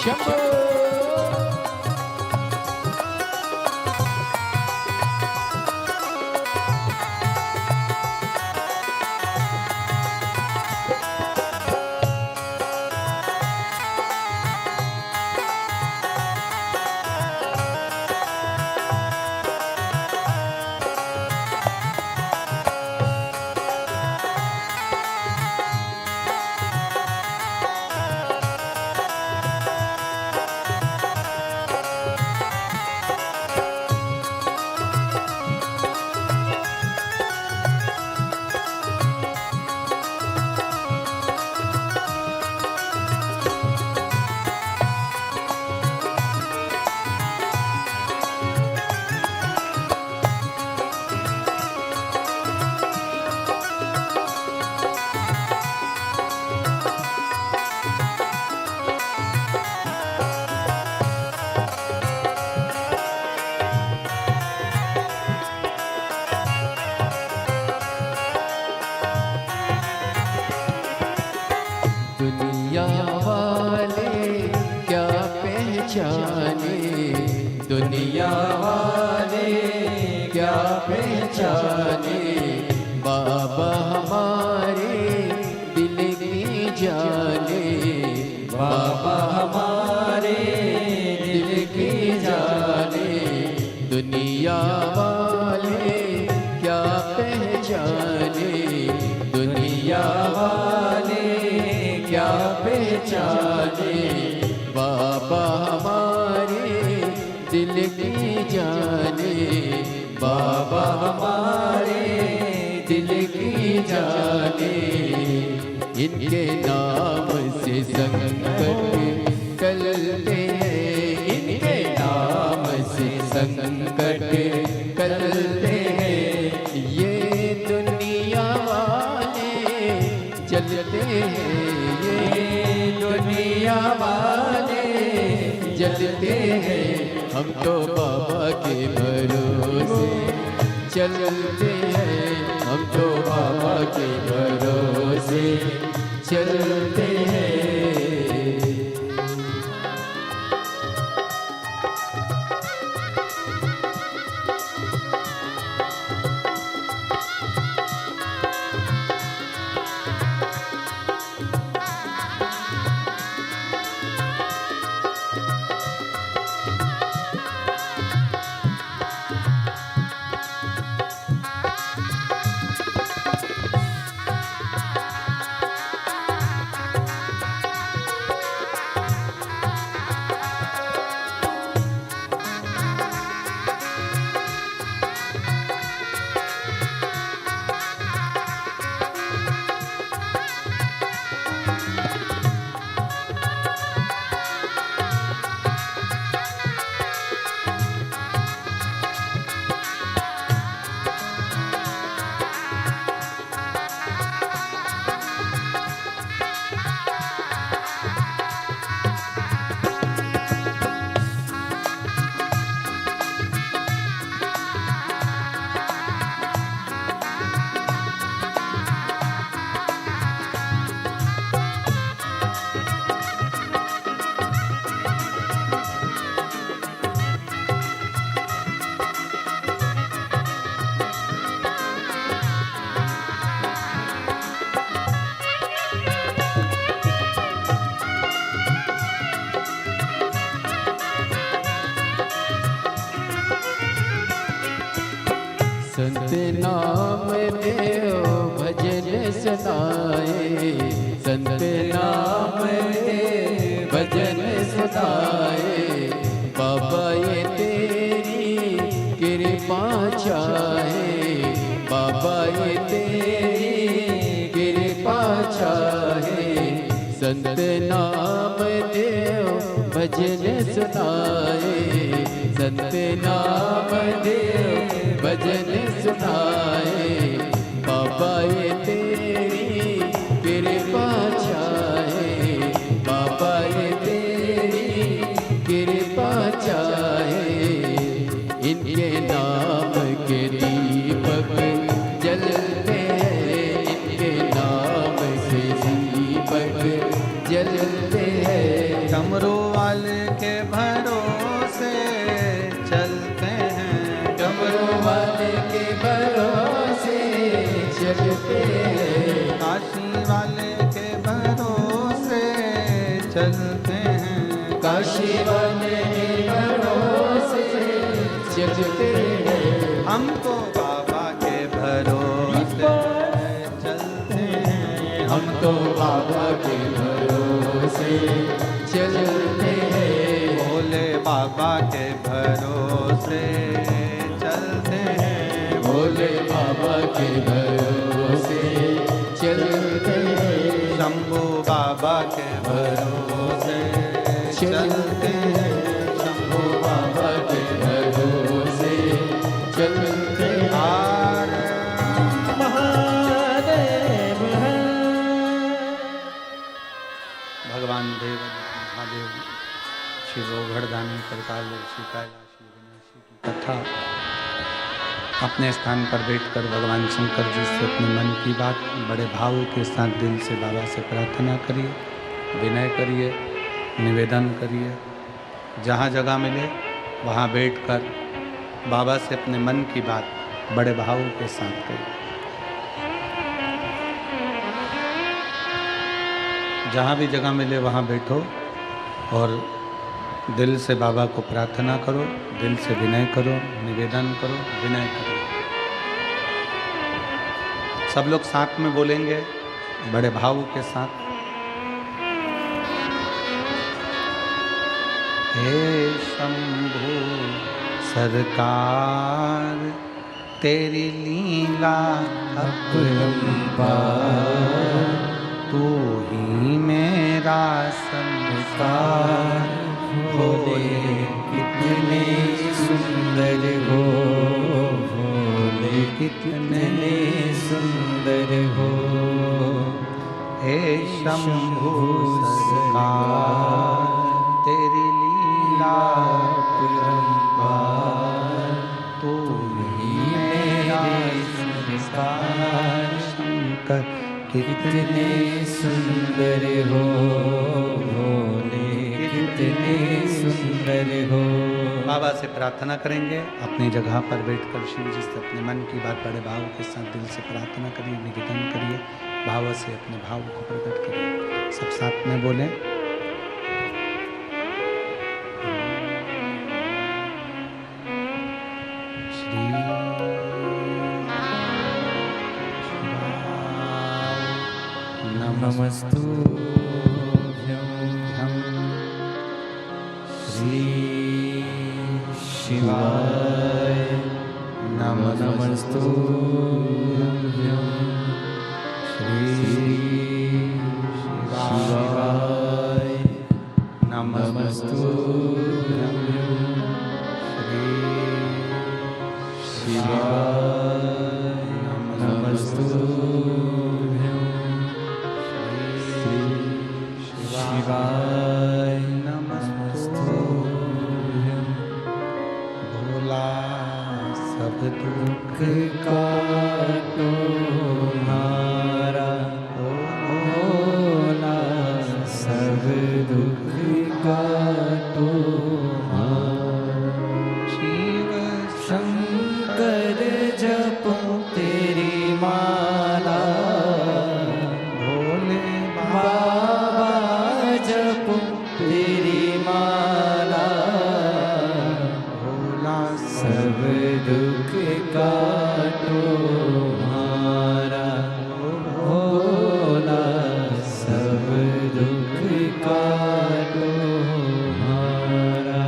शंभो दुनिया वाले क्या पहचाने, दुनिया वाले क्या पहचाने। बाबा हमारे दिल की जाने, बाबा हमारे दिल की जाने। दुनिया वाले क्या पहचाने, दुनिया वाले क्या पहचाने। बाबा हमारे दिल की जाने, बाबा हमारे दिल की जाने। इनके नाम से संकट टलते हैं, इनके नाम से संकट टलते हैं। ये दुनिया वाले जलते हैं, ये दुनिया वाले जलते हैं। हम तो बाबा के भरोसे चलते हैं, हम तो बाबा के भरोसे चलते हैं। संत नाम देव भजन सुनाए, संत नाम देव भजन सुनाए। बाबा ये तेरी कृपा चाहे, बाबा ये तेरी कृपा चाहे। संत नाम देव भजन सुनाए, संत नाम देव भजन सुनाए। बाबा ये तेरी कृपा चाहे, बाबा ये तेरी कृपा चाहे। इनके नाम के दीपक जलते हैं, इनके नाम से दीपक जलते हैं। डमरू वाले के भरोसे चलते हैं, डमरू वाले के भरोसे चलते हैं। काशी वाले के भरोसे चलते हैं, काशी वाले के भरोसे चलते हैं। हम तो बाबा के भरोसे चलते हैं, हम तो बाबा के भरोसे चलते हैं। भोले बाबा के भरोसे चलते हैं, भोले बाबा के भरोसे चलते हैं। शंभू बाबा के भरोसे चलते हैं, शंभू बाबा के भरोसे चलते हैं। महादेव है। भगवान देव महादेव श्री गोवर्धन प्रकार ऋषि कैलाशी विनाशी की कथा अपने स्थान पर बैठकर भगवान शंकर जी से अपने मन की बात बड़े भाव के साथ दिल से बाबा से प्रार्थना करिए, विनय करिए, निवेदन करिए। जहाँ जगह मिले वहाँ बैठकर बाबा से अपने मन की बात बड़े भाव के साथ करिए। जहाँ भी जगह मिले वहाँ बैठो और दिल से बाबा को प्रार्थना करो, दिल से विनय करो, निवेदन करो, विनय करो। सब लोग साथ में बोलेंगे बड़े भाव के साथ। हे शंभू सरकार तेरी लीला अपरंपार, तू ही मेरा संस्कार। भोले कितने सुंदर हो, भोले कितने सुंदर हो। हे शंभू सरकार तेरी लीला अपरंपार, तू ही मेरा संस्कार। शंकर कितने सुंदर हो, भोले कितने सुंदर हो। बाबा से प्रार्थना करेंगे। अपनी जगह पर बैठकर शिव जी से अपने मन की बात बड़े भाव के साथ दिल से प्रार्थना करिए, निवेदन करिए, भाव से अपने भाव को प्रकट करिए। सब साथ में बोलें। श्री नमस्तुभ्यं श्री शिवाय नमस्तुभ्यं श्री शिवाय नमस्तुभ्यं श्री शिवाय नमस्तुभ्यं शिवाय नमस्तुभ्यं। भोला सब दुख काटो हमारा, भोला सब दुख काटो हमारा। शिव शंकर जपो तेरी माला, भोले बाबा जपो तेरी माला। भोला सब दुख का तुम्हारा भोला, सब दुख काटो हमारा।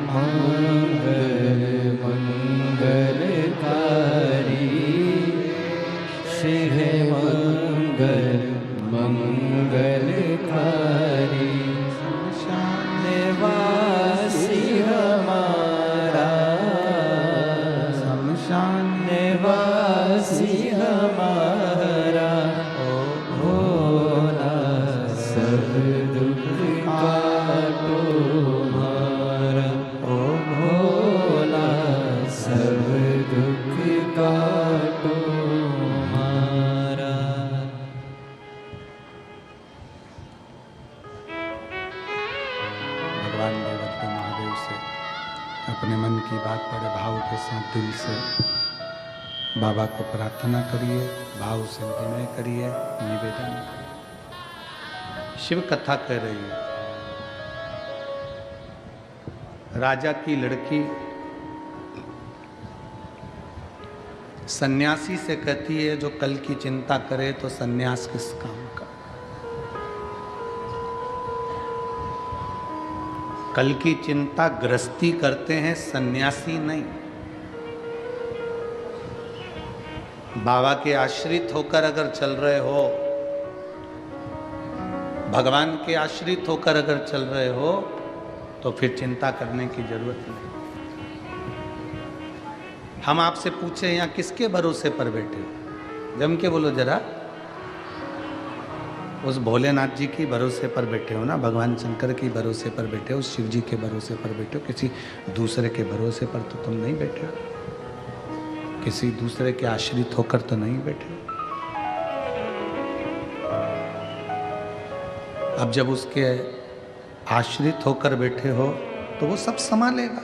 मंगल मंगलकारी, शिव मंगल मंगलकारी, निवासी हमारा, शमशान निवासी हमारा, ओ भोला सब दुख काटो हमारा, ओ भोला सब दुख काटो हमारा। भगवान देवत्व महादेव से अपने मन की बात बड़े भाव के साथ दिल से बाबा को प्रार्थना करिए, भाव से विनय करिए, निवेदन करिए। शिव कथा कह रही है, राजा की लड़की सन्यासी से कहती है जो कल की चिंता करे तो सन्यास किस काम का। कल की चिंता गृहस्थी करते हैं, सन्यासी नहीं। बाबा के आश्रित होकर अगर चल रहे हो, भगवान के आश्रित होकर अगर चल रहे हो, तो फिर चिंता करने की जरूरत नहीं। हम आपसे पूछे यहाँ किसके भरोसे पर बैठे हो, जम के बोलो जरा। उस भोलेनाथ जी की भरोसे पर बैठे हो ना, भगवान शंकर की भरोसे पर बैठे हो, शिव जी के भरोसे पर बैठे हो। किसी दूसरे के भरोसे पर तो तुम नहीं बैठे हो, किसी दूसरे के आश्रित होकर तो नहीं बैठे हो। अब जब उसके आश्रित होकर बैठे हो तो वो सब संभालेगा।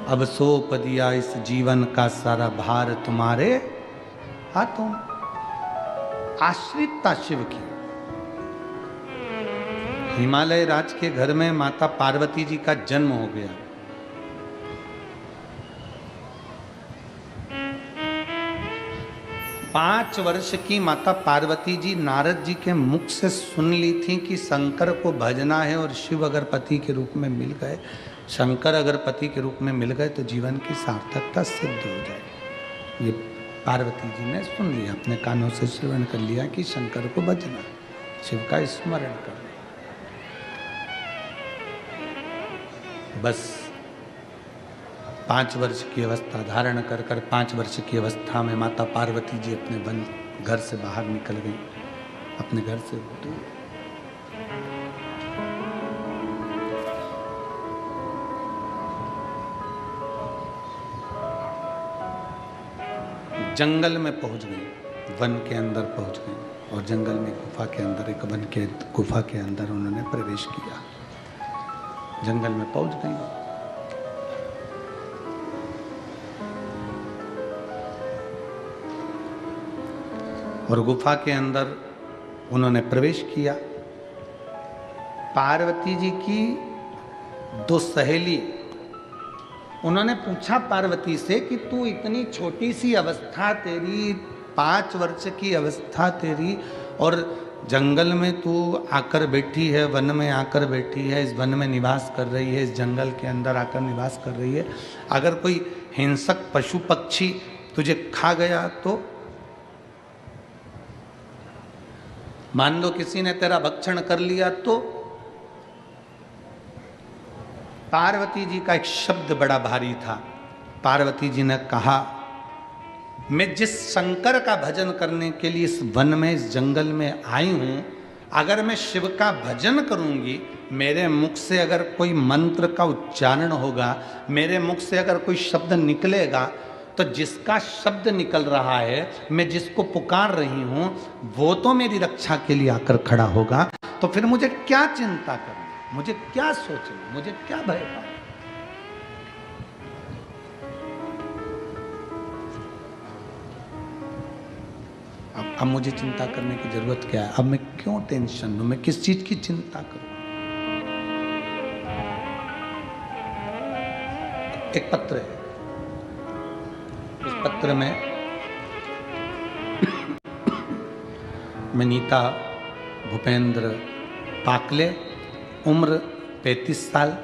अब सौंप दिया इस जीवन का सारा भार तुम्हारे हाथों। आश्रितता शिव की। हिमालय राज के घर में माता पार्वती जी का जन्म हो गया। पांच वर्ष की माता पार्वती जी नारद जी के मुख से सुन ली थी कि शंकर को भजना है और शिव अगर पति के रूप में मिल गए, शंकर अगर पति के रूप में मिल गए तो जीवन की सार्थकता सिद्ध हो जाए। ये पार्वती जी ने सुन लिया, अपने कानों से श्रवण कर लिया कि शंकर को भजना, शिव का स्मरण करना। बस 5 वर्ष की अवस्था धारण कर 5 वर्ष की अवस्था में माता पार्वती जी अपने वन घर से बाहर निकल गई, अपने घर से दूर। जंगल में पहुंच गई, वन के अंदर पहुंच गई और जंगल में गुफा के अंदर, एक वन के गुफा के अंदर उन्होंने प्रवेश किया। जंगल में पहुंच गई। और गुफा के अंदर उन्होंने प्रवेश किया। पार्वती जी की 2 सहेली, उन्होंने पूछा पार्वती से कि तू इतनी छोटी सी अवस्था तेरी, 5 वर्ष की अवस्था तेरी, और जंगल में तू आकर बैठी है, वन में आकर बैठी है, इस वन में निवास कर रही है, इस जंगल के अंदर आकर निवास कर रही है। अगर कोई हिंसक पशु पक्षी तुझे खा गया तो, मान लो किसी ने तेरा भक्षण कर लिया तो। पार्वती जी का एक शब्द बड़ा भारी था। पार्वती जी ने कहा, मैं जिस शंकर का भजन करने के लिए इस वन में, इस जंगल में आई हूं, अगर मैं शिव का भजन करूंगी, मेरे मुख से अगर कोई मंत्र का उच्चारण होगा, मेरे मुख से अगर कोई शब्द निकलेगा, तो जिसका शब्द निकल रहा है, मैं जिसको पुकार रही हूं, वो तो मेरी रक्षा के लिए आकर खड़ा होगा। तो फिर मुझे क्या चिंता करनी, मुझे क्या सोचना, मुझे क्या भय पाना। अब मुझे चिंता करने की जरूरत क्या है? अब मैं क्यों टेंशन लूं? मैं किस चीज की चिंता करूं? एक पत्र है, उस पत्र में मैं नीता भूपेंद्र पाकले, उम्र 35 साल,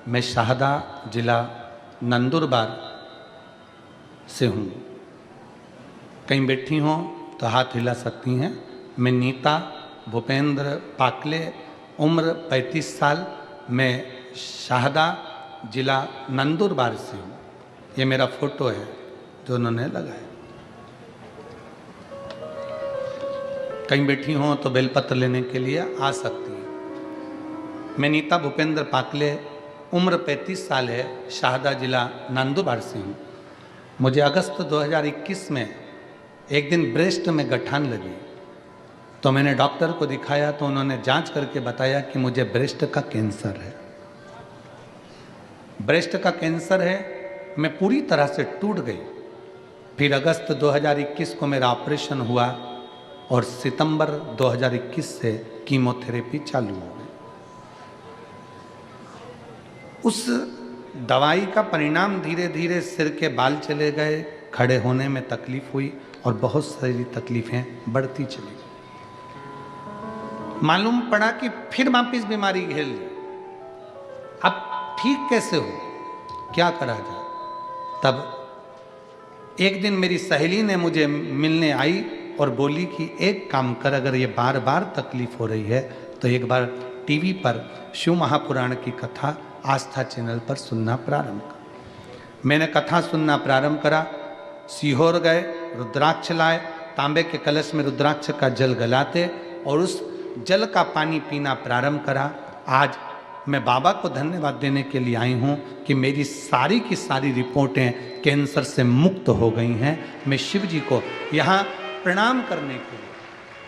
मैं शाहदा जिला नंदुरबार से हूँ। कहीं बैठी हों तो हाथ हिला सकती हैं। मैं नीता भूपेंद्र पाकले, उम्र 35 साल, मैं शाहदा जिला नंदुरबार से हूँ। ये मेरा फोटो है जो उन्होंने लगाया। कहीं बैठी हों तो बेलपत्र लेने के लिए आ सकती हैं। मैं नीता भूपेंद्र पाकले, उम्र 35 साल है, शाहदा जिला नंदुरबार से हूँ। मुझे अगस्त 2021 में एक दिन ब्रेस्ट में गठान लगी, तो मैंने डॉक्टर को दिखाया तो उन्होंने जांच करके बताया कि मुझे ब्रेस्ट का कैंसर है। ब्रेस्ट का कैंसर है। मैं पूरी तरह से टूट गई। फिर अगस्त 2021 को मेरा ऑपरेशन हुआ और सितंबर 2021 से कीमोथेरेपी चालू हो गई। उस दवाई का परिणाम धीरे धीरे सिर के बाल चले गए, खड़े होने में तकलीफ हुई और बहुत सारी तकलीफें बढ़ती चली। मालूम पड़ा कि फिर वापिस बीमारी घेर ली। अब ठीक कैसे हो, क्या करा जाए? तब एक दिन मेरी सहेली ने मुझे मिलने आई और बोली कि एक काम कर, अगर ये बार बार तकलीफ हो रही है तो एक बार टीवी पर शिव महापुराण की कथा आस्था चैनल पर सुनना प्रारंभ कर। मैंने कथा सुनना प्रारंभ करा। सीहोर गए, रुद्राक्ष लाए, तांबे के कलश में रुद्राक्ष का जल गलाते और उस जल का पानी पीना प्रारंभ करा। आज मैं बाबा को धन्यवाद देने के लिए आई हूँ कि मेरी सारी की सारी रिपोर्टें कैंसर से मुक्त हो गई हैं। मैं शिव जी को यहाँ प्रणाम करने के लिए,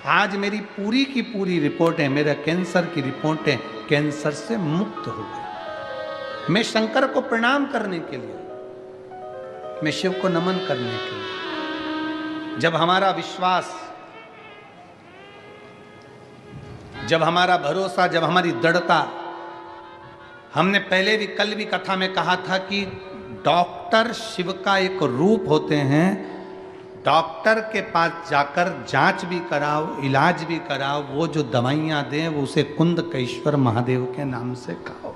आज मेरी पूरी की पूरी रिपोर्टें, मेरा कैंसर की रिपोर्टें कैंसर से मुक्त हो गई। मैं शंकर को प्रणाम करने के लिए, मैं शिव को नमन करने के लिए, जब हमारा विश्वास, जब हमारा भरोसा, जब हमारी दृढ़ता, हमने पहले भी, कल भी कथा में कहा था कि डॉक्टर शिव का एक रूप होते हैं। डॉक्टर के पास जाकर जांच भी कराओ, इलाज भी कराओ, वो जो दवाइयां दें वो उसे कुंदकेश्वर महादेव के नाम से खाओ।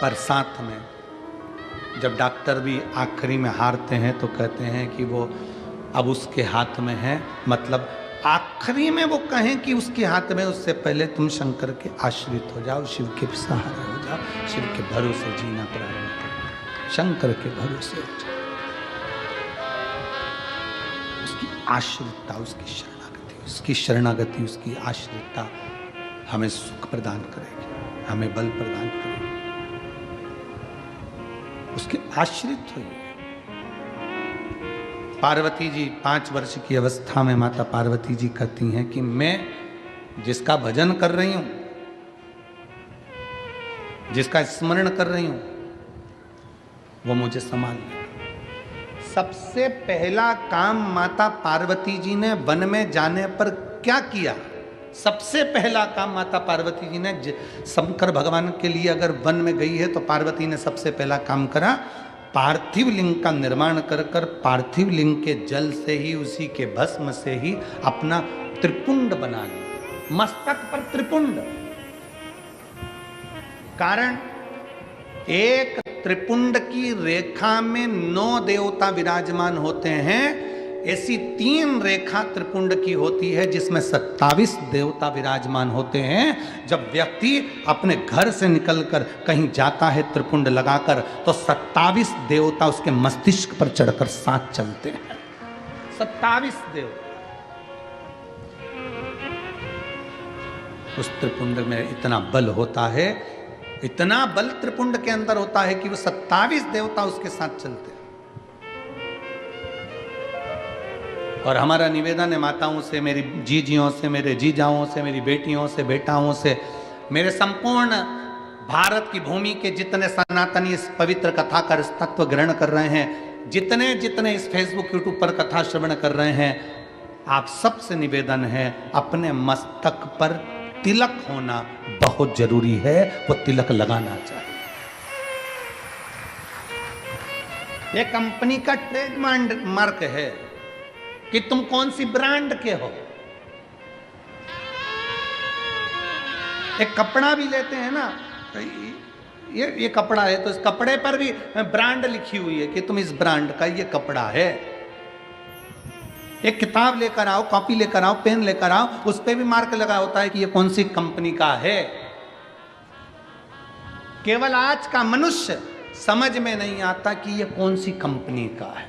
पर साथ में जब डॉक्टर भी आखिरी में हारते हैं तो कहते हैं कि वो अब उसके हाथ में है, मतलब आखिरी में वो कहें कि उसके हाथ में, उससे पहले तुम शंकर के आश्रित हो जाओ, शिव के सहारे हो जाओ, शिव के भरोसे जीना प्रारंभ करो, शंकर के भरोसे हो जाओ। उसकी आश्रितता, उसकी शरणागति, उसकी शरणागति, उसकी आश्रितता हमें सुख प्रदान करेगी, हमें बल प्रदान करेगी। उसके आश्रित होइए। पार्वती जी 5 वर्ष की अवस्था में माता पार्वती जी कहती हैं कि मैं जिसका भजन कर रही हूं, जिसका स्मरण कर रही हूं, वो मुझे संभाल लेगा। सबसे पहला काम माता पार्वती जी ने वन में जाने पर क्या किया? सबसे पहला काम माता पार्वती जी ने, शंकर भगवान के लिए अगर वन में गई है तो पार्वती ने सबसे पहला काम करा, पार्थिव लिंग का निर्माण कर कर पार्थिव लिंग के जल से ही, उसी के भस्म से ही अपना त्रिपुंड बना लिया, मस्तक पर त्रिपुंड। कारण एक त्रिपुंड की रेखा में 9 देवता विराजमान होते हैं, ऐसी 3 रेखा त्रिपुंड की होती है जिसमें 27 देवता विराजमान होते हैं। जब व्यक्ति अपने घर से निकलकर कहीं जाता है त्रिपुंड लगाकर, तो 27 देवता उसके मस्तिष्क पर चढ़कर साथ चलते हैं। 27 देवता। उस त्रिपुंड में इतना बल होता है, इतना बल त्रिपुंड के अंदर होता है कि वो 27 देवता उसके साथ चलते हैं। और हमारा निवेदन है माताओं से, मेरी जीजियों से, मेरे जीजाओं से, मेरी बेटियों से, बेटाओं से, मेरे संपूर्ण भारत की भूमि के जितने सनातनी इस पवित्र कथा का तत्व ग्रहण कर रहे हैं, जितने जितने इस फेसबुक यूट्यूब पर कथा श्रवण कर रहे हैं, आप सबसे निवेदन है, अपने मस्तक पर तिलक होना बहुत जरूरी है, वो तिलक लगाना चाहिए। ये कंपनी का ट्रेडमार्क मार्क है कि तुम कौन सी ब्रांड के हो। एक कपड़ा भी लेते हैं ना, ये कपड़ा है तो इस कपड़े पर भी ब्रांड लिखी हुई है कि तुम इस ब्रांड का ये कपड़ा है। एक किताब लेकर आओ, कॉपी लेकर आओ, पेन लेकर आओ, उस पे भी मार्क लगा होता है कि ये कौन सी कंपनी का है। केवल आज का मनुष्य समझ में नहीं आता कि ये कौन सी कंपनी का है,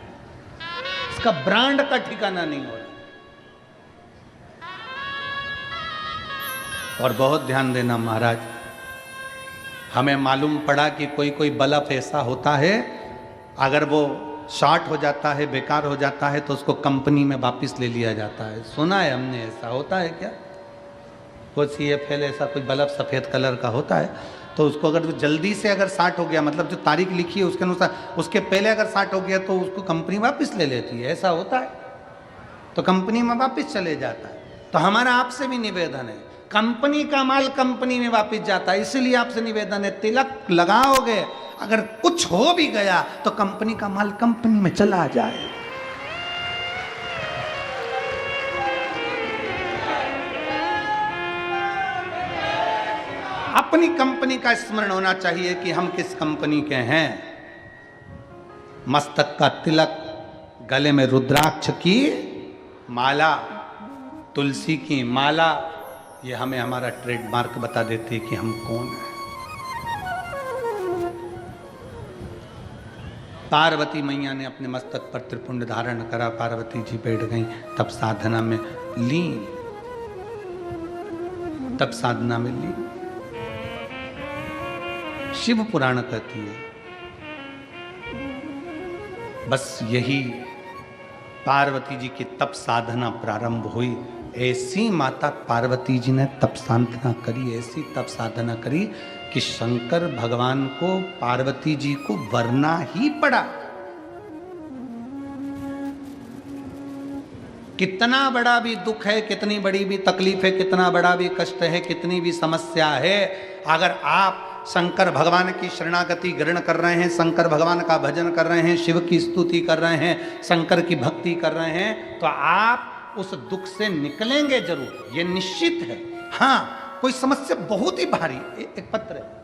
इसका ब्रांड का ठिकाना नहीं हो रहा। और बहुत ध्यान देना महाराज, हमें मालूम पड़ा कि कोई कोई बल्ब ऐसा होता है, अगर वो शॉर्ट हो जाता है, बेकार हो जाता है, तो उसको कंपनी में वापस ले लिया जाता है। सुना है हमने, ऐसा होता है क्या? वो CFL ऐसा कोई बल्ब सफ़ेद कलर का होता है, तो उसको अगर जल्दी से अगर शॉर्ट हो गया, मतलब जो तारीख लिखी है उसके अनुसार, उसके पहले अगर शॉर्ट हो गया तो उसको कंपनी वापस ले लेती है। ऐसा होता है, तो कंपनी में वापस चले जाता है। तो हमारा आपसे भी निवेदन है, कंपनी का माल कंपनी में वापस जाता है, इसलिए आपसे निवेदन है, तिलक लगाओगे, अगर कुछ हो भी गया तो कंपनी का माल कंपनी में चला जाए। अपनी कंपनी का स्मरण होना चाहिए कि हम किस कंपनी के हैं। मस्तक का तिलक, गले में रुद्राक्ष की माला, तुलसी की माला, ये हमें हमारा ट्रेडमार्क बता देती है कि हम कौन हैं। पार्वती मैया ने अपने मस्तक पर त्रिपुंड धारण करा, पार्वती जी बैठ गई, तब साधना में लीन, तब साधना में लीन। शिव पुराण कहती है, बस यही पार्वती जी की तप साधना प्रारंभ हुई। ऐसी माता पार्वती जी ने तप साधना करी, ऐसी तप साधना करी कि शंकर भगवान को पार्वती जी को वरना ही पड़ा। कितना बड़ा भी दुख है, कितनी बड़ी भी तकलीफ है, कितना बड़ा भी कष्ट है, कितनी भी समस्या है, अगर आप शंकर भगवान की शरणागति ग्रहण कर रहे हैं, शंकर भगवान का भजन कर रहे हैं, शिव की स्तुति कर रहे हैं, शंकर की भक्ति कर रहे हैं, तो आप उस दुख से निकलेंगे जरूर, ये निश्चित है। हाँ, कोई समस्या बहुत ही भारी, एक पत्र है,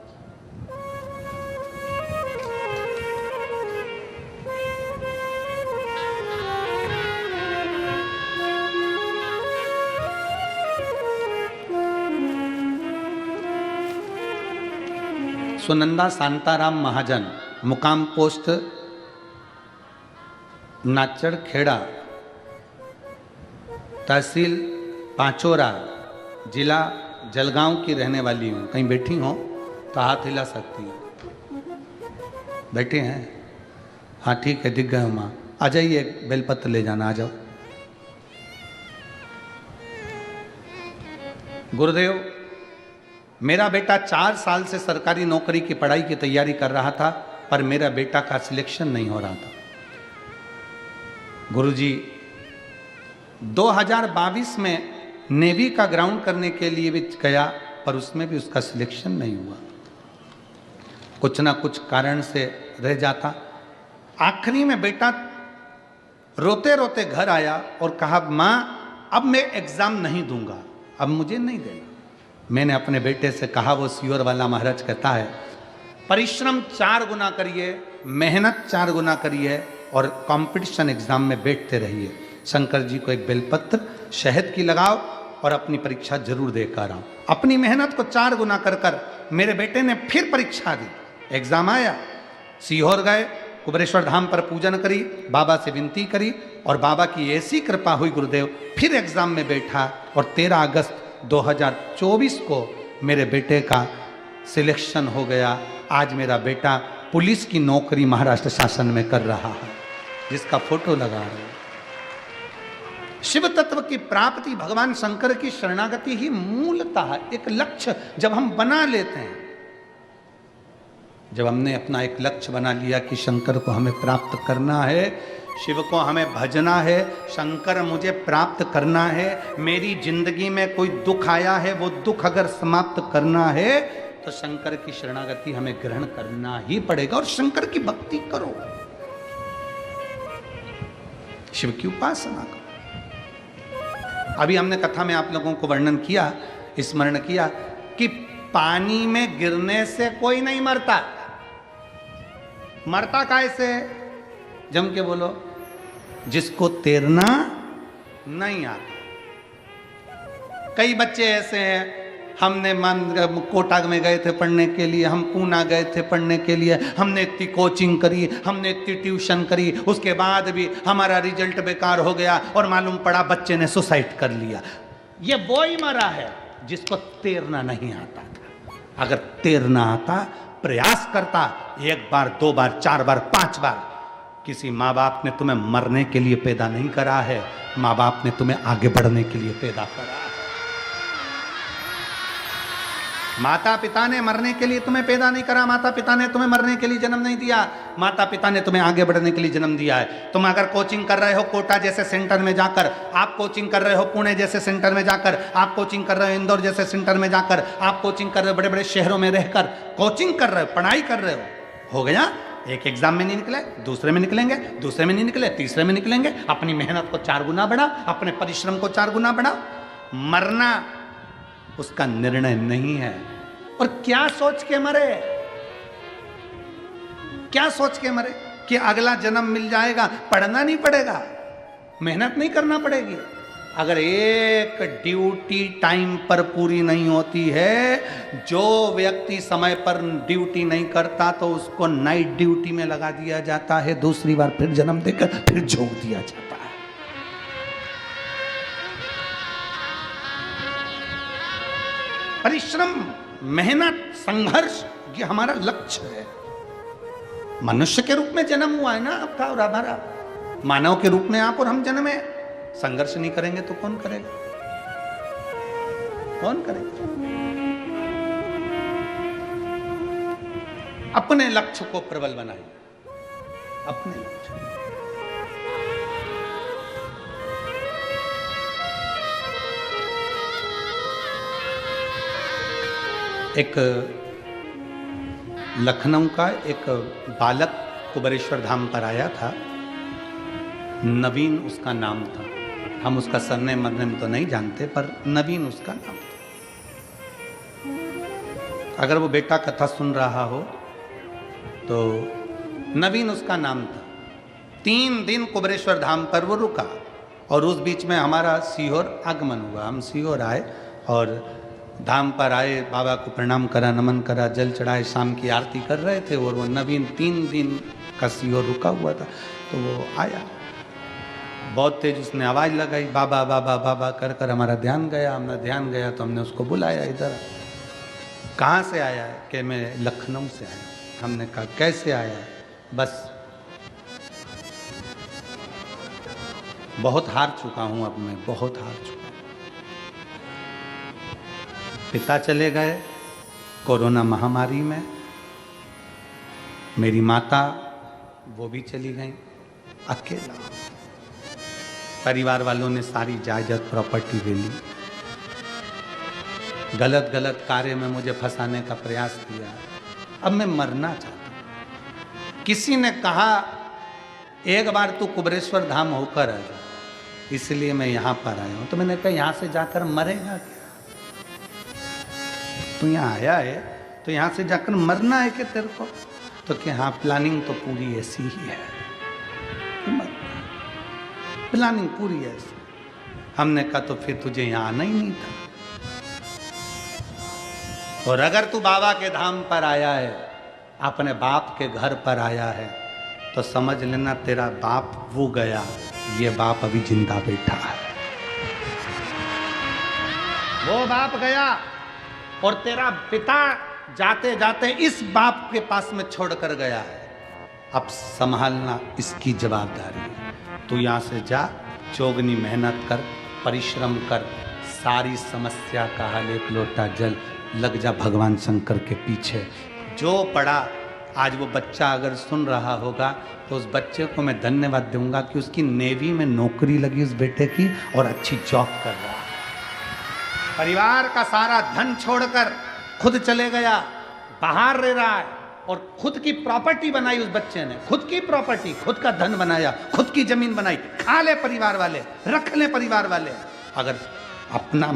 सुनंदा शांताराम महाजन, मुकाम पोस्ट नाचड़ खेड़ा, तहसील पांचोरा, जिला जलगांव की रहने वाली हूँ। कहीं बैठी हो तो हाथ हिला सकती हो। बैठे हैं? हाँ ठीक है, दिख गए हो माँ, आ जाइए, बेलपत्र ले जाना, आ जाओ। गुरुदेव, मेरा बेटा 4 साल से सरकारी नौकरी की पढ़ाई की तैयारी कर रहा था, पर मेरा बेटा का सिलेक्शन नहीं हो रहा था। गुरुजी, 2022 में नेवी का ग्राउंड करने के लिए भी गया, पर उसमें भी उसका सिलेक्शन नहीं हुआ, कुछ ना कुछ कारण से रह जाता। आखिरी में बेटा रोते रोते घर आया और कहा, माँ अब मैं एग्जाम नहीं दूंगा, अब मुझे नहीं देना। मैंने अपने बेटे से कहा, वो सियोर वाला महाराज कहता है, परिश्रम 4 गुना करिए, मेहनत 4 गुना करिए और कंपटीशन एग्जाम में बैठते रहिए। शंकर जी को एक बेलपत्र शहद की लगाओ और अपनी परीक्षा जरूर देकर आओ। अपनी मेहनत को 4 गुना कर कर मेरे बेटे ने फिर परीक्षा दी, एग्जाम आया, सीहोर गए, कुबेरेश्वर धाम पर पूजन करी, बाबा से विनती करी और बाबा की ऐसी कृपा हुई गुरुदेव, फिर एग्जाम में बैठा और 13 अगस्त 2024 को मेरे बेटे का सिलेक्शन हो गया। आज मेरा बेटा पुलिस की नौकरी महाराष्ट्र शासन में कर रहा है, जिसका फोटो लगा रहे हैं। शिव तत्व की प्राप्ति, भगवान शंकर की शरणागति ही मूलतः एक लक्ष्य जब हम बना लेते हैं, जब हमने अपना एक लक्ष्य बना लिया कि शंकर को हमें प्राप्त करना है, शिव को हमें भजना है, शंकर मुझे प्राप्त करना है, मेरी जिंदगी में कोई दुख आया है, वो दुख अगर समाप्त करना है तो शंकर की शरणागति हमें ग्रहण करना ही पड़ेगा और शंकर की भक्ति करो, शिव की उपासना करो। अभी हमने कथा में आप लोगों को वर्णन किया, स्मरण किया कि पानी में गिरने से कोई नहीं मरता। मरता कैसे? जम के बोलो, जिसको तैरना नहीं आता। कई बच्चे ऐसे हैं, हमने कोटा में गए थे पढ़ने के लिए, हम पूना गए थे पढ़ने के लिए, हमने इतनी कोचिंग करी, हमने इतनी ट्यूशन करी, उसके बाद भी हमारा रिजल्ट बेकार हो गया और मालूम पड़ा बच्चे ने सुसाइड कर लिया। ये वो ही मरा है जिसको तैरना नहीं आता था। अगर तैरना आता, प्रयास करता, 1 बार 2 बार 4 बार 5 बार, किसी माँ बाप ने तुम्हें मरने के लिए पैदा नहीं करा है, माँ बाप ने तुम्हें आगे बढ़ने के लिए पैदा करा है। माता पिता ने मरने के लिए तुम्हें पैदा नहीं करा, माता पिता ने तुम्हें मरने के लिए जन्म नहीं दिया, माता पिता ने तुम्हें आगे बढ़ने के लिए जन्म दिया है। तुम अगर कोचिंग कर रहे हो कोटा जैसे सेंटर में जाकर, आप कोचिंग कर रहे हो पुणे जैसे सेंटर में जाकर, आप कोचिंग कर रहे हो इंदौर जैसे सेंटर में जाकर, आप कोचिंग कर रहे हो बड़े बड़े शहरों में रहकर, कोचिंग कर रहे हो, पढ़ाई कर रहे हो गया। एक एग्जाम में नहीं निकले, दूसरे में निकलेंगे, दूसरे में नहीं निकले, तीसरे में निकलेंगे। अपनी मेहनत को 4 गुना बढ़ा, अपने परिश्रम को 4 गुना बढ़ा। मरना उसका निर्णय नहीं है। और क्या सोच के मरे, क्या सोच के मरे कि अगला जन्म मिल जाएगा, पढ़ना नहीं पड़ेगा, मेहनत नहीं करना पड़ेगी। अगर एक ड्यूटी टाइम पर पूरी नहीं होती है, जो व्यक्ति समय पर ड्यूटी नहीं करता तो उसको नाइट ड्यूटी में लगा दिया जाता है, दूसरी बार फिर जन्म देकर फिर झोंक दिया जाता है। परिश्रम, मेहनत, संघर्ष, ये हमारा लक्ष्य है। मनुष्य के रूप में जन्म हुआ है ना आपका और हमारा, मानव के रूप में आप और हम जन्मे। संघर्ष नहीं करेंगे तो कौन करेगा? कौन करेगा? अपने लक्ष्य को प्रबल बनाइए, अपने लक्ष्य। एक लखनऊ का एक बालक कुबेरेश्वर धाम पर आया था, नवीन उसका नाम था। हम उसका सरनेम मरनेम तो नहीं जानते, पर नवीन उसका नाम था। अगर वो बेटा कथा सुन रहा हो तो नवीन उसका नाम था। 3 दिन कुबेरेश्वर धाम पर वो रुका और उस बीच में हमारा सीहोर आगमन हुआ। हम सीहोर आए और धाम पर आए, बाबा को प्रणाम करा, नमन करा, जल चढ़ाए, शाम की आरती कर रहे थे और वो नवीन 3 दिन का सीहोर रुका हुआ था। तो वो आया, बहुत तेज उसने आवाज़ लगाई, बाबा बाबा बाबा कर कर हमारा ध्यान गया। हमने ध्यान गया तो हमने उसको बुलाया, इधर कहाँ से आया है? कि मैं लखनऊ से आया। हमने कहा कैसे आया है? बस बहुत हार चुका हूँ, अब मैं बहुत हार चुका। पिता चले गए कोरोना महामारी में, मेरी माता वो भी चली गई, अकेला। परिवार वालों ने सारी जायदाद प्रॉपर्टी ले ली, गलत गलत कार्य में मुझे फंसाने का प्रयास किया। अब मैं मरना चाहता हूँ। किसी ने कहा एक बार तू कुबेरेश्वर धाम होकर आ जा, इसलिए मैं यहाँ पर आया हूँ। तो मैंने कहा यहाँ से जाकर मरेगा क्या? तू यहाँ आया है तो यहाँ से जाकर मरना है क्या तेरे को? तो क्या हाँ, प्लानिंग तो पूरी ऐसी ही है, प्लानिंग पूरी ऐसी। हमने कहा तो फिर तुझे यहाँ आना ही नहीं था। और अगर तू बाबा के धाम पर आया है, अपने बाप के घर पर आया है, तो समझ लेना तेरा बाप वो गया, ये बाप अभी जिंदा बैठा है। वो बाप गया और तेरा पिता जाते जाते इस बाप के पास में छोड़कर गया है। अब संभालना इसकी जवाबदारी है। तू यहाँ से जा, चौगनी मेहनत कर, परिश्रम कर, सारी समस्या का हल एक लोटा जल, लग जा भगवान शंकर के पीछे। जो पड़ा आज वो बच्चा अगर सुन रहा होगा तो उस बच्चे को मैं धन्यवाद दूंगा कि उसकी नेवी में नौकरी लगी उस बेटे की और अच्छी जॉब कर रहा है। परिवार का सारा धन छोड़कर खुद चले गया, बाहर रह रहा है और खुद की प्रॉपर्टी बनाई उस बच्चे ने, खुद की प्रॉपर्टी, खुद का धन बनाया, खुद की जमीन बनाई। खा ले परिवार वाले, रख ले परिवार वाले। अगर अपना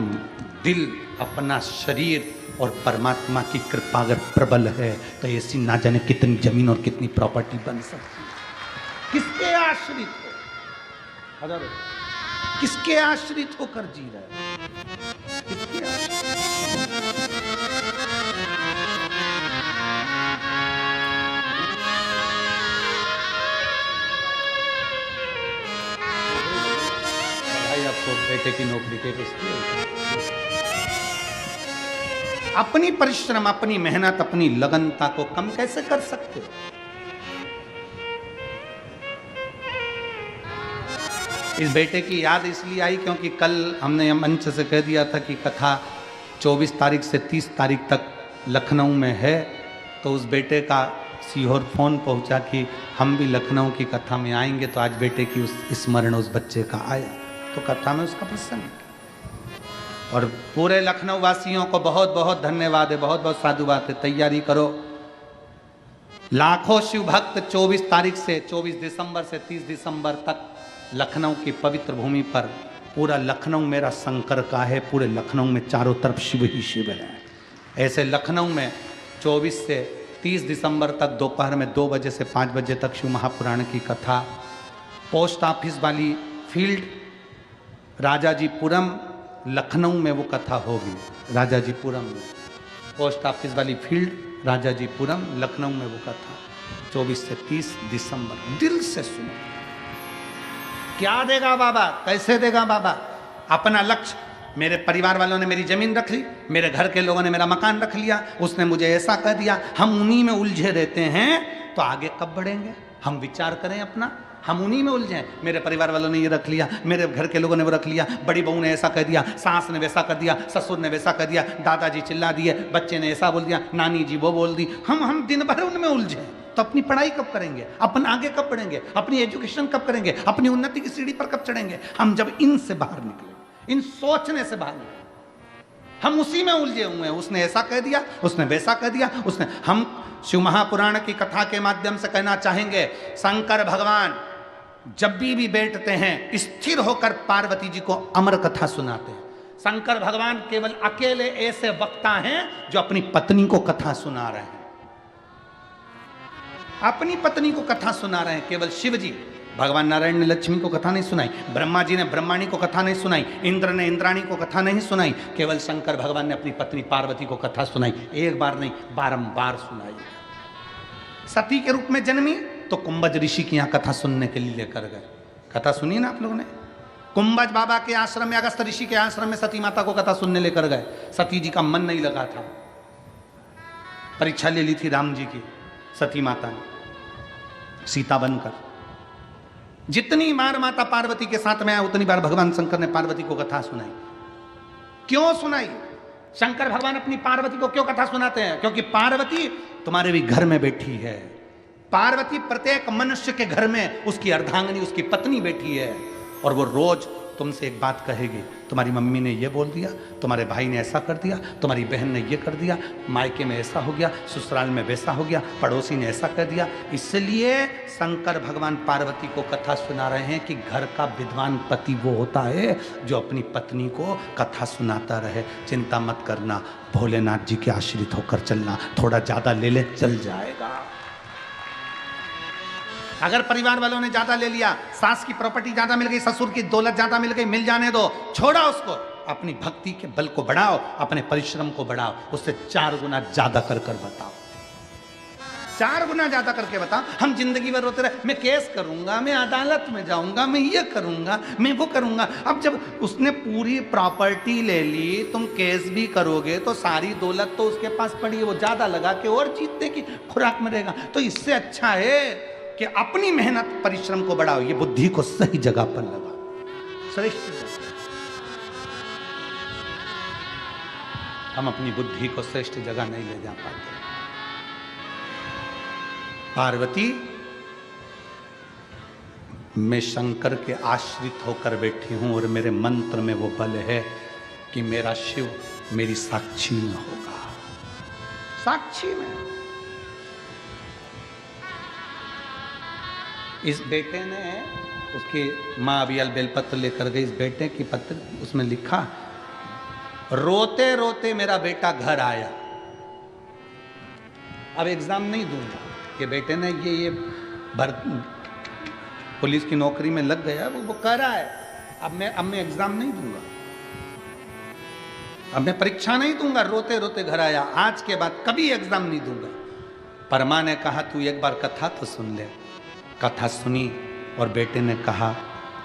दिल, अपना शरीर और परमात्मा की कृपा अगर प्रबल है तो ऐसी ना जाने कितनी जमीन और कितनी प्रॉपर्टी बन सकती है। किसके आश्रित हो? अगर किसके आश्रित होकर जी रहे हो? किसके आश्रित? भाई आपको बेटे की नौकरी के किसकी? अपनी परिश्रम, अपनी मेहनत, अपनी लगनता को कम कैसे कर सकते हो? इस बेटे की याद इसलिए आई क्योंकि कल हमने मंच से कह दिया था कि कथा 24 तारीख से 30 तारीख तक लखनऊ में है, तो उस बेटे का सीहोर फोन पहुंचा कि हम भी लखनऊ की कथा में आएंगे। तो आज बेटे की उस स्मरण उस बच्चे का आया, तो कथा में उसका प्रसंग। और पूरे लखनऊ वासियों को बहुत बहुत धन्यवाद है, बहुत बहुत साधुवाद है। तैयारी करो, लाखों शिव भक्त 24 तारीख से 24 दिसंबर से 30 दिसंबर तक लखनऊ की पवित्र भूमि पर, पूरा लखनऊ मेरा शंकर का है, पूरे लखनऊ में चारों तरफ शिव ही शिव है। ऐसे लखनऊ में 24 से 30 दिसंबर तक दोपहर में 2 बजे से 5 बजे तक शिव महापुराण की कथा पोस्ट ऑफिस वाली फील्ड राजाजीपुरम लखनऊ में वो कथा होगी। राजाजीपुरम में पोस्ट ऑफिस वाली फील्ड राजाजीपुरम लखनऊ में वो कथा 24 से 30 दिसंबर। दिल से सुनो, क्या देगा बाबा, कैसे देगा बाबा? अपना लक्ष्य, मेरे परिवार वालों ने मेरी जमीन रख ली, मेरे घर के लोगों ने मेरा मकान रख लिया, उसने मुझे ऐसा कह दिया, हम उन्हीं में उलझे रहते हैं, तो आगे कब बढ़ेंगे? हम विचार करें अपना, हम उन्हीं में उलझे। मेरे परिवार वालों ने ये रख लिया, मेरे घर के लोगों ने वो रख लिया, बड़ी बहू ने ऐसा कह दिया, सास ने वैसा कर दिया, ससुर ने वैसा कर दिया, दादाजी चिल्ला दिए, बच्चे ने ऐसा बोल दिया, नानी जी वो बोल दी। हम दिन भर उनमें उलझे, तो अपनी पढ़ाई कब करेंगे? अपन आगे कब बढ़ेंगे? अपनी एजुकेशन कब करेंगे? अपनी उन्नति की सीढ़ी पर कब चढ़ेंगे? हम जब इनसे बाहर निकले, इन सोचने से बाहर निकले। हम उसी में उलझे हुए हैं, उसने ऐसा कह दिया, उसने वैसा कह दिया, उसने। हम शिव महापुराण की कथा के माध्यम से कहना चाहेंगे, शंकर भगवान जब भी बैठते हैं स्थिर होकर पार्वती जी को अमर कथा सुनाते हैं। शंकर भगवान केवल अकेले ऐसे वक्ता हैं जो अपनी पत्नी को कथा सुना रहे हैं, अपनी पत्नी को कथा सुना रहे हैं। केवल शिव जी, भगवान नारायण ने लक्ष्मी को कथा नहीं सुनाई, ब्रह्मा जी ने ब्रह्माणी को कथा नहीं सुनाई, इंद्र ने इंद्राणी को कथा नहीं सुनाई, केवल शंकर भगवान ने अपनी पत्नी पार्वती को कथा सुनाई। एक बार नहीं, बारंबार सुनाई। सती के रूप में जन्मी तो कुंभज ऋषि की यहाँ कथा सुनने के लिए लेकर गए। कथा सुनी ना आप लोगों ने? कुंभज बाबा के आश्रम में, अगस्त ऋषि के आश्रम में सती माता को कथा सुनने लेकर गए। सती जी का मन नहीं लगा था, परीक्षा ले ली थी राम जी की सती माता ने सीता बनकर। जितनी बार माता पार्वती के साथ में आया उतनी बार भगवान शंकर ने पार्वती को कथा सुनाई। क्यों सुनाई? शंकर भगवान अपनी पार्वती को क्यों कथा सुनाते हैं? क्योंकि पार्वती तुम्हारे भी घर में बैठी है। पार्वती प्रत्येक मनुष्य के घर में उसकी अर्धांगिनी, उसकी पत्नी बैठी है, और वो रोज तुमसे एक बात कहेगी, तुम्हारी मम्मी ने ये बोल दिया, तुम्हारे भाई ने ऐसा कर दिया, तुम्हारी बहन ने ये कर दिया, मायके में ऐसा हो गया, ससुराल में वैसा हो गया, पड़ोसी ने ऐसा कर दिया। इसलिए शंकर भगवान पार्वती को कथा सुना रहे हैं कि घर का विद्वान पति वो होता है जो अपनी पत्नी को कथा सुनाता रहे। चिंता मत करना, भोलेनाथ जी के आश्रित होकर चलना, थोड़ा ज्यादा ले ले चल जाएगा। अगर परिवार वालों ने ज्यादा ले लिया, सास की प्रॉपर्टी ज्यादा मिल गई, ससुर की दौलत ज्यादा मिल गई, मिल जाने दो, छोड़ा उसको। अपनी भक्ति के बल को बढ़ाओ, अपने परिश्रम को बढ़ाओ, उससे 4 गुना ज्यादा कर बताओ, 4 गुना ज्यादा करके बताओ। हम जिंदगी भर रोते रहे, मैं केस करूंगा, मैं अदालत में जाऊंगा, मैं ये करूंगा, मैं वो करूंगा। अब जब उसने पूरी प्रॉपर्टी ले ली, तुम केस भी करोगे तो सारी दौलत तो उसके पास पड़ी है, वो ज्यादा लगा के और जीतने की खुराक में रहेगा। तो इससे अच्छा है कि अपनी मेहनत परिश्रम को बढ़ाओ, ये बुद्धि को सही जगह पर लगाओ। श्रेष्ठ हम अपनी बुद्धि को श्रेष्ठ जगह नहीं ले जा पाते। पार्वती, मैं शंकर के आश्रित होकर बैठी हूं और मेरे मंत्र में वो बल है कि मेरा शिव मेरी साक्षी में होगा, साक्षी में। इस बेटे ने, उसकी माँ अभी बेलपत्र लेकर गई, इस बेटे की पत्र, उसमें लिखा, रोते रोते मेरा बेटा घर आया, अब एग्जाम नहीं दूंगा। कि बेटे ने ये पुलिस की नौकरी में लग गया, वो कह रहा है अब मैं एग्जाम नहीं दूंगा, अब मैं परीक्षा नहीं दूंगा, रोते रोते घर आया, आज के बाद कभी एग्जाम नहीं दूंगा। परमा ने कहा तू एक बार कथा तो सुन ले। कथा सुनी और बेटे ने कहा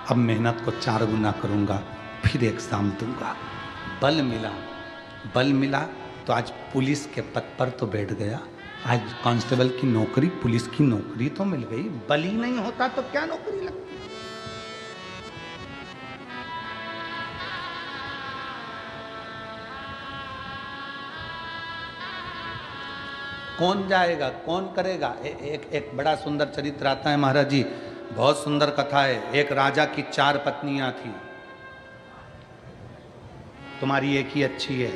अब मेहनत को 4 गुना करूंगा, फिर एग्जाम दूंगा। बल मिला तो आज पुलिस के पद पर तो बैठ गया, आज कांस्टेबल की नौकरी, पुलिस की नौकरी तो मिल गई। बल ही नहीं होता तो क्या नौकरी लगती। कौन जाएगा, कौन करेगा। एक बड़ा सुंदर चरित्र आता है महाराज जी, बहुत सुंदर कथा है। एक राजा की 4 पत्नियां थी, तुम्हारी एक ही अच्छी है।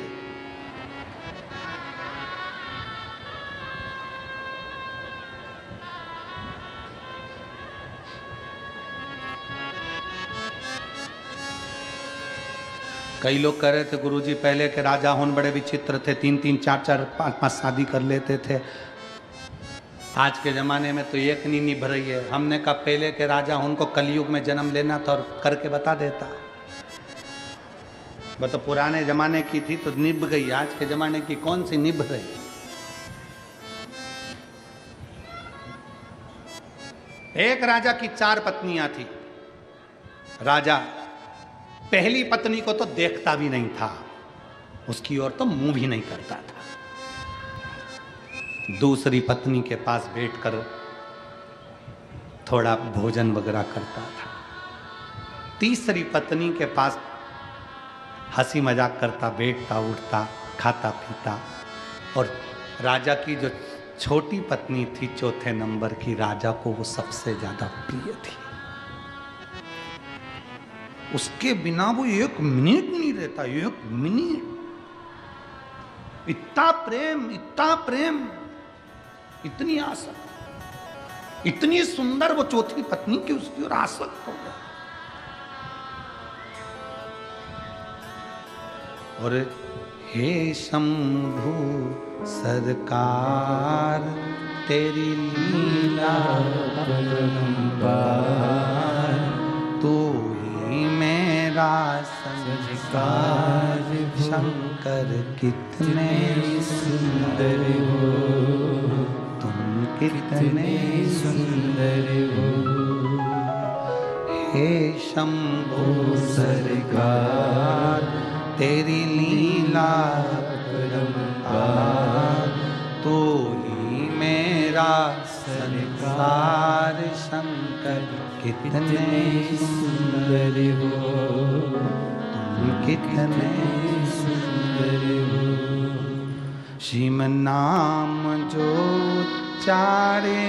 कई लोग कह रहे थे गुरुजी पहले के राजा होन बड़े विचित्र थे, 3-3, 4-4, 5-5 शादी कर लेते थे। आज के ज़माने में तो एक नहीं निभ रही है। हमने कहा पहले के राजा उनको कलयुग में जन्म लेना था और करके बता देता। वो तो पुराने ज़माने की थी तो निभ गई, आज के ज़माने की कौन सी निभ रही। एक राजा की 4 पत्नियां थी। राजा पहली पत्नी को तो देखता भी नहीं था, उसकी ओर तो मुंह भी नहीं करता था। दूसरी पत्नी के पास बैठकर थोड़ा भोजन वगैरह करता था। तीसरी पत्नी के पास हंसी मजाक करता, बैठता उठता, खाता पीता। और राजा की जो छोटी पत्नी थी 4थे नंबर की, राजा को वो सबसे ज्यादा प्रिय थी। उसके बिना वो 1 मिनट नहीं रहता, 1 मिनट। इतना प्रेम, इतनी आसक्त, इतनी सुंदर वो 4थी पत्नी की उसकी ओर आसक्त हो गया। और हे शंभु सरकार तेरी लीला अपरंपार, तू ही मेरा संस्कार। शंकर कितने सुंदर हो, तुम कितने सुंदर हो। हे शंभु सरकार तेरी लीला अपरंपार, तू ही मेरा संसार। शंकर कितने सुंदर हो, तुम कितने सुंदर हो। शिव नाम जो उच्चारे,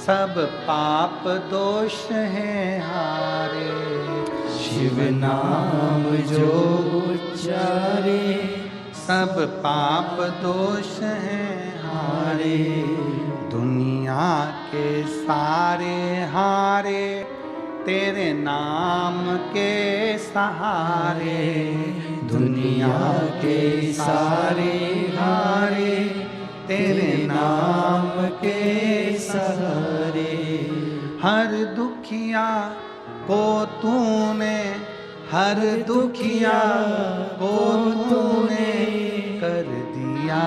सब पाप दोष है हारे। शिव नाम जो उच्चारे, सब पाप दोष है हारे। दुनिया के सारे हारे, तेरे नाम के सहारे। दुनिया के सारे हारे, तेरे नाम के सहारे। हर दुखिया को तूने, हर दुखिया को तूने कर दिया